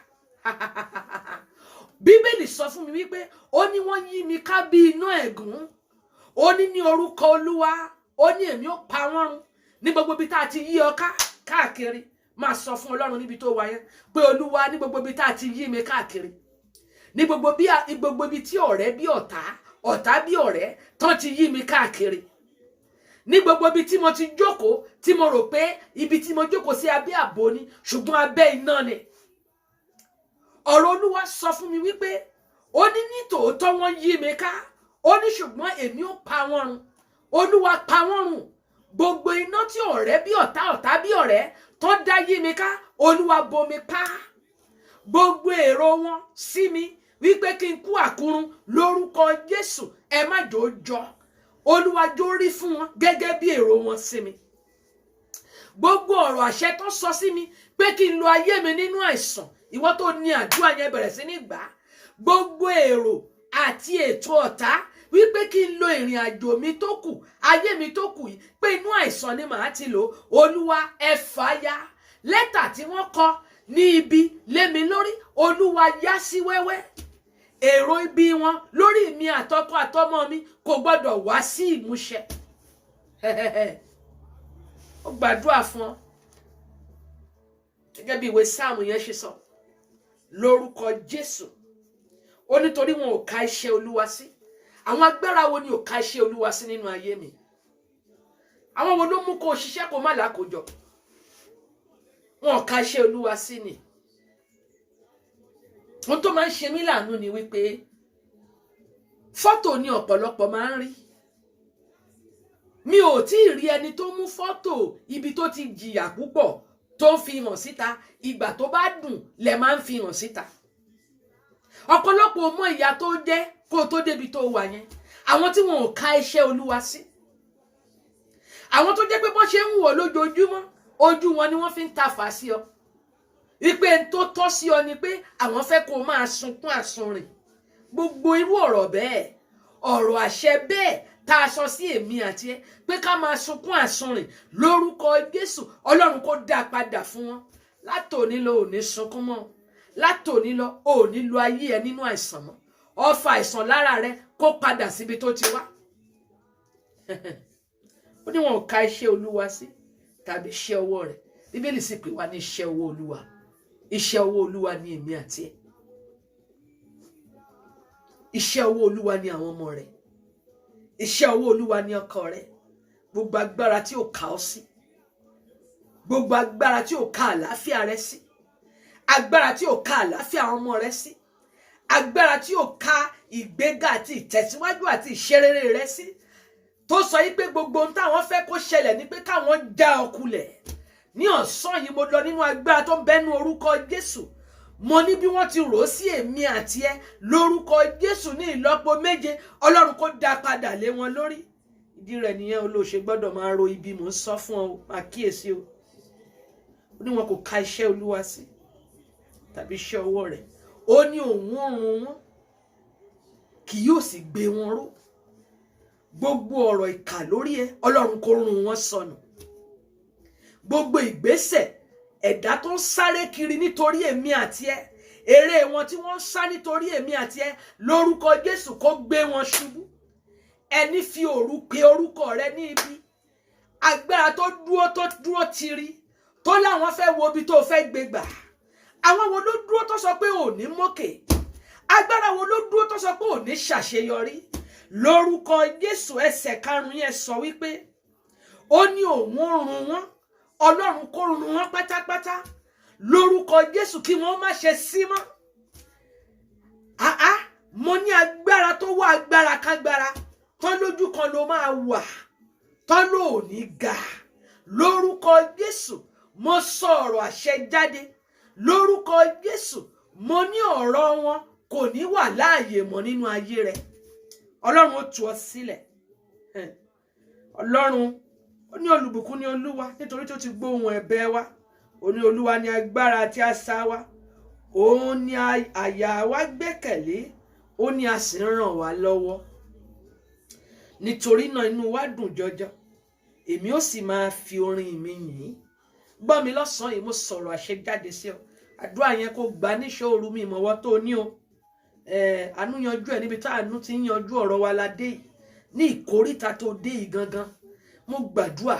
Bíbélì sọ fún mi wípé ó ní wọ́n yí mi ká bí iná ẹ̀gún, ó ní orúkọ Olúwa, ó ní èmi ó pa wọ́n run ní gbogbo ibi tá a ti yí ọ káàkiri. Máa sọ fún Ọlọ́run níbi tó wà yẹn pé Olúwa, ní gbogbo ibi tá a ti yí mi káàkiri, ní gbogbo ibi tí ọ̀rẹ́ bí ọ̀tá bí ọ̀rẹ́ tán ti yí mi káàkiri, ní gbogbo ibi tí mo ti jókòó tí mo rò pé ibi tí mo jókòó sí abẹ́ ààbò ni, ṣùgbọ́n abẹ́ iná ni. Ọ̀rọ̀ Olúwa sọ fún mi wípé ó ní nítòótọ́ wọ́n yí mi ká, ó ní ṣùgbọ́n èmi ó pa wọ́n run. Olúwa pa wọ́n run. Gbogbo iná tí ọ̀rẹ́ bí ọ̀tá bí ọ̀rẹ́ tó dá yí mi ká, Olúwa bomi pa. Gbogbo èrò wọn sí mi wípé kí n kú àkúrun lórúkọ Jésù, ẹ má jò jọ. Olúwa jó rí fún wọn gẹ́gẹ́ bí èrò wọn sí mi. Gbogbo ọ̀rọ̀ àṣẹ tó sọ sí mi pé kí n lo ayé mi nínú àìsàn, ìwọ tó ní àdúrà yẹn bẹ̀rẹ̀ sí ní gbà. Gbogbo èrò àti ètò ọ̀tá wípé kí n lo ìrìn àjò mi tó kù, ayé mi tó kù yìí, pé inú àìsàn ni màá ti lò, Olúwa ẹ fàya. Lẹ́tà tí wọ́n kọ ní ibi lé mi lórí, Olúwa yá sí wẹ́wẹ́. Èrò ibi wọn lórí mi àtọkọ àtọmọ mi kò gbọdọ̀ wá sí ìmúṣẹ. Ó gbàdúrà fún ọ gẹ́gẹ́ bí ìwé Sáàmù yẹn ṣe sọ, lórúkọ Jésù. Ó nítorí wọn ò ka iṣẹ́ Olúwa sí. Àwọn agbára wo ni ò ka iṣẹ́ Olúwa sí nínú ayé mi? Àwọn wo ló mú kó ṣiṣẹ́ kó má lákòjọ? Wọn ò ka iṣẹ́ Olúwa sí ni. Ohun tó máa ń ṣe mí láàánú ni wípé fọ́tò ni ọ̀pọ̀lọpọ̀ máa ń rí. Mi ò tí ì rí ẹni tó mú fọ́tò ibi tó ti jìyà púpọ̀ tó ń fi hàn síta. Ìgbà tó bá dùn lẹ máa ń fi hàn síta. Ọ̀pọ̀lọpọ̀ mọ ìyà tó jẹ́ kó tó débi tó wà yẹn. Àwọn tí wọn ò ka iṣẹ́ Olúwa sí. Àwọn tó jẹ́ pé bọ́n ṣe ń wò lójoojúmọ́, ojú wọn ni wọ́n fi ń tafà sí ọ. Wípé n tó tọ́ sí ọ ni pé àwọn fẹ́ kó máa sunkún àsunrìn. Gbogbo irú ọ̀rọ̀ bẹ́ẹ̀, ọ̀rọ̀ àṣẹ bẹ́ẹ̀ tá a sọ sí èmi àti ẹ pé ká máa sunkún àsunrìn lórúkọ Jésù, Ọlọ́run kó dá padà fún wọn. Látòní lọ ò ní sunkún mọ́. Látòní lọ ò ní lo ayé ẹ nínú àìsàn mọ́. Ọfà àìsàn lára rẹ kó padà síbi tó ti wá. Ó ní wọn ò ka iṣẹ́ Olúwa sí tàbí iṣẹ́ ọwọ́ rẹ̀. Bíbélì sì pè wá ní iṣẹ́ ọwọ́ Olúwa. Iṣẹ́ ọwọ́ Olúwa ni èmi àti ẹ. Iṣẹ́ ọwọ́ Olúwa ni àwọn ọmọ rẹ̀. Iṣẹ́ ọwọ́ Olúwa ni ọkọ rẹ̀. Gbogbo agbára tí ò ká ọ sí. Gbogbo agbára tí ò ká àlàáfíà rẹ sí. Agbára tí ò ká àlàáfíà àwọn ọmọ rẹ sí. Agbára tí ò ká ìgbéga àti ìtẹ̀síwájú àti ìṣerere rẹ sí. Tó sọ yí pé gbogbo ohun táwọn fẹ́ kó ṣẹlẹ̀ ni pé káwọn já ọ kulẹ̀. Ní ọ̀sán yìí mo lọ nínú agbára tó ń bẹnu orúkọ Jésù. Mo ní bí wọ́n ti rò ó sí èmi àti ẹ lórúkọ Jésù ní ìlọ́po 7, Ọlọ́run kó dá padà lé wọn lórí. Ìdí rẹ̀ nìyẹn olóṣè gbọ́dọ̀ máa ro ibi, mò ń sọ fún ọ, máa kíyèsí o. Ó ní wọn kò ka iṣẹ́ Olúwa sí tàbí iṣẹ́ ọwọ́ rẹ̀. Ó ní òun ó run wọn, kì yóò sì gbé wọn ró. Gbogbo ọ̀rọ̀ ìkà lórí ẹ, Ọlọ́run kó run wọn sọnù. Gbogbo ìgbésẹ̀ ẹ̀dá tó ń sáré kiri nítorí èmi àti ẹ, eré wọn tí wọ́n ń sá nítorí èmi àti ẹ, lórúkọ Jésù kó gbé wọn ṣubú. Ẹni fi òru pe orúkọ rẹ ní ibi, agbára tó dúró tiri tó láwọn fẹ́ wo ibi tó fẹ́ gbé gbà. Àwọn wo ló dúró tó sọ pé ò ní mókè? Agbára wo ló dúró tó sọ pé ò ní ṣàṣeyọrí? Lórúkọ Jésù, ẹsẹ̀ 5 yẹn sọ wípé ó ní òun ó run wọn. Ọlọ́run kó run wọn pátápátá lórúkọ Jésù, kí wọ́n má ṣe sí mọ́. Mo ní agbára tó wá agbára kágbára tán lójú kan ló máa wà, tán ló ò ní ga. Lórúkọ Jésù, mo sọ ọ̀rọ̀ àṣẹ jáde. Lórúkọ Jésù, mo ní ọ̀rọ̀ wọn kò ní wà láàyè mọ́ nínú ayé rẹ. Ọlọ́run ó tú ọ sílẹ̀. Ọlọ́run ó ní olùbùkún ní Olúwa nítorí tó ti gbóhùn ẹ̀bẹ̀ wa. Ó ní Olúwa ní agbára àti asà wa, òun ni àyà wa gbẹ́kẹ̀lé, ó ní a sì ń ràn wá lọ́wọ́. Nítorí náà inú wa dùn jọjọ, èmi ó sì máa fi orin mi yìn. Gbọ́ mi lọ́sàn-án yìí, mo sọ̀rọ̀ àṣẹ jáde sí ọ. Àdúrà yẹn kó gbà níṣẹ́ òru mi ìmọ̀wọ́ tó ní o. Àánú yanjú ẹ̀ níbi tá àánú ti ń yanjú ọ̀rọ̀ wa ládé yìí, ní ìkóríta tó dé yìí gangan. Mo gbàdúrà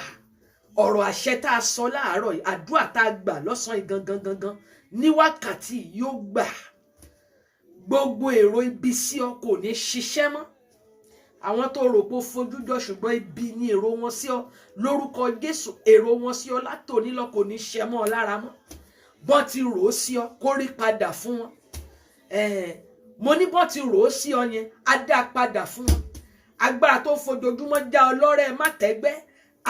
ọ̀rọ̀ àṣẹ tá a sọ láàárọ̀ yìí, àdúrà tá a gbà lọ́sàn-án yìí gangan ní wákàtí yóò gbà. Gbogbo èrò ibi sí ọ kò ní ṣiṣẹ́ mọ́. Àwọn tó rò pé ó fojú jọ ṣùgbọ́n ibi ni èrò wọn sí ọ, lórúkọ Jésù èrò wọn sí ọ látòní lọ kò ní ṣẹ mọ́ ọ lára mọ́. Bọ́n ti rò ó sí ọ kó rí padà fún wọn. Mo ní bọ́n ti rò ó sí ọ yẹn á dá padà fún wọn. Agbára tó fojoojúmọ́ já ọ lọ́rẹ́ má tẹ́gbẹ́,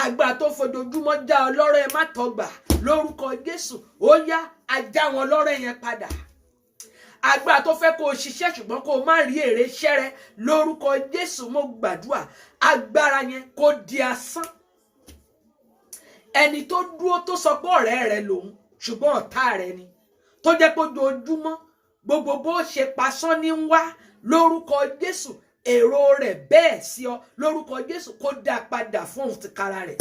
agbára tó fojoojúmọ́ já ọ lọ́rẹ́ má tọgbà, lórúkọ Jésù ó yá ajá wọn lọ́rẹ́ yẹn padà. Agbára tó fẹ́ kó o ṣiṣẹ́ ṣùgbọ́n kó o má rí èrè iṣẹ́ rẹ, lórúkọ Jésù mo gbàdúrà agbára yẹn kó di asán. Ẹni tó dúró tó sọ pé ọ̀rẹ́ rẹ lòun ṣùgbọ́n ọ̀tá rẹ ni, tó jẹ́ pé ojoojúmọ́ gbogbo bó ṣe pasán ní ń wá, lórúkọ Jésù èrò rẹ̀ bẹ́ẹ̀ sí ọ, lórúkọ Jésù kó dá padà fún òun tìkára rẹ̀.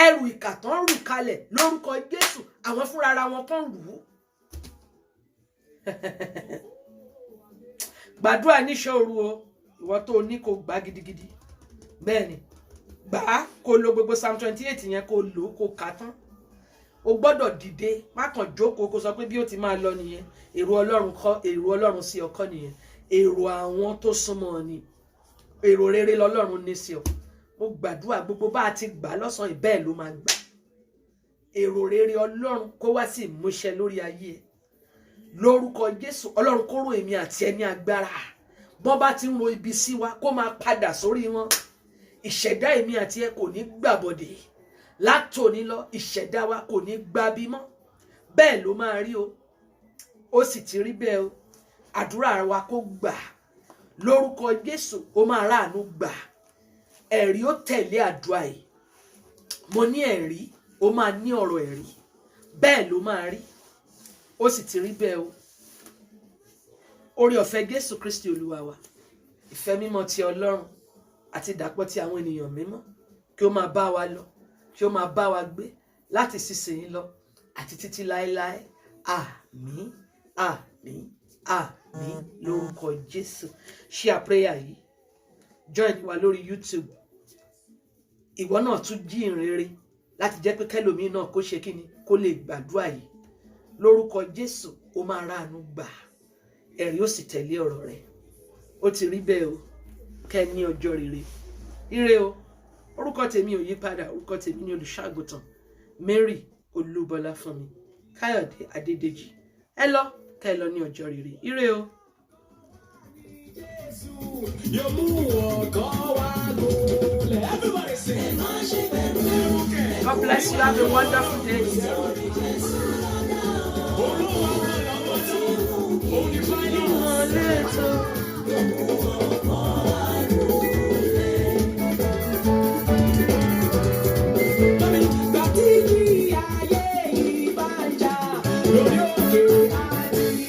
Ẹrù ìkà tán rù kalẹ̀, lórúkọ Jésù àwọn fúnra ara wọn kàn rù ú. Gbàdúrà níṣẹ́ òru o, ìwọ tó ní kó gbà gidigidi. Bẹ́ẹ̀ni, gbà á kó lo gbogbo Psalm 28 yẹn kó lò ó kó kà tán. O gbọ́dọ̀ dìde, má kàn jókòó kó sọ pé bí ó ti máa lọ nìyẹn. Èrò Ọlọ́run sí ọkọ nìyẹn. Èrò àwọn tó súnmọ́ ni. Èrò rere lọ́lọ́run ní sí ọ. Mo gbàdúrà gbogbo bá a ti gbà lọ́sàn-án bẹ́ẹ̀ ló máa gbà. Èrò rere Ọlọ́run kó wá sí ìmúṣẹ lórí ayé ẹ. Lórúkọ Jésù Ọlọ́run kó rò èmi àti ẹni agbára. Bọ́n bá ti ń ro ibi sí wa kó máa padà sórí wọn. Ìṣẹ̀dá èmi àti ẹ kò ní gbàbọ̀dè. Látòní lọ ìṣẹ̀dá wa kò ní gbàbí mọ́. Bẹ́ẹ̀ ló máa rí o. Ó sì ti rí bẹ́ẹ̀ o. Àdúrà wa kó gbà. Lórúkọ Jésù ó máa ráàánú gbà. Ẹ̀rí ó tẹ̀lé àdúrà yìí. Mo ní ẹ̀rí, ó máa ní ọ̀rọ̀ ẹ̀rí. Bẹ́ẹ̀ ló máa rí. Ó sì ti rí bẹ́ẹ̀ o. Oore ọ̀fẹ́ Jésù Kristi Olúwa wa, ìfẹ́ mímọ́ ti Ọlọ́run àti ìdàpọ̀ ti àwọn ènìyàn mímọ́ kí ó máa bá wa lọ, kí ó máa bá wa gbé láti sísìnyí lọ àti títí láéláé. Àmín, àmín, àmín lórúkọ Jésù. Share prayer yìí. Join wa lórí YouTube. Ìwọ náà tún jí ìrere láti jẹ́ pé kẹ́lòmíì náà kó ṣe kíni kó lè gbàdúrà yìí. Lórúkọ Jésù ó máa ráàánú gbà. Ẹ̀rí ó sì tẹ̀lé ọ̀rọ̀ rẹ̀. Ó ti rí bẹ́ẹ̀ o. Kẹ́ ní ọjọ́ rere. Ire o. Orúkọ tèmi ò yí padà. Orúkọ tèmi ni Olùṣọ́àgùntàn Mary Olúbọláfúnmi Káyọ̀dé Adédèjì. Ẹ lọ kẹ́ lọ ní ọjọ́ rere. Ire o. God bless you. Have a wonderful day.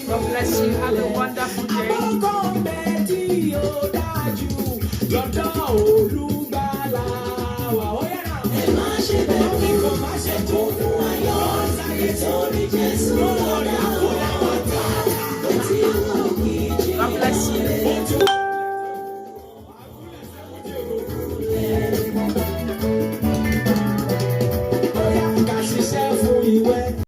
God bless you. Have a wonderful day. Ẹ má ṣe bẹ̀rù, kò má ṣe kún fún ayọ̀, nítorí Jésù lọ́dọ̀.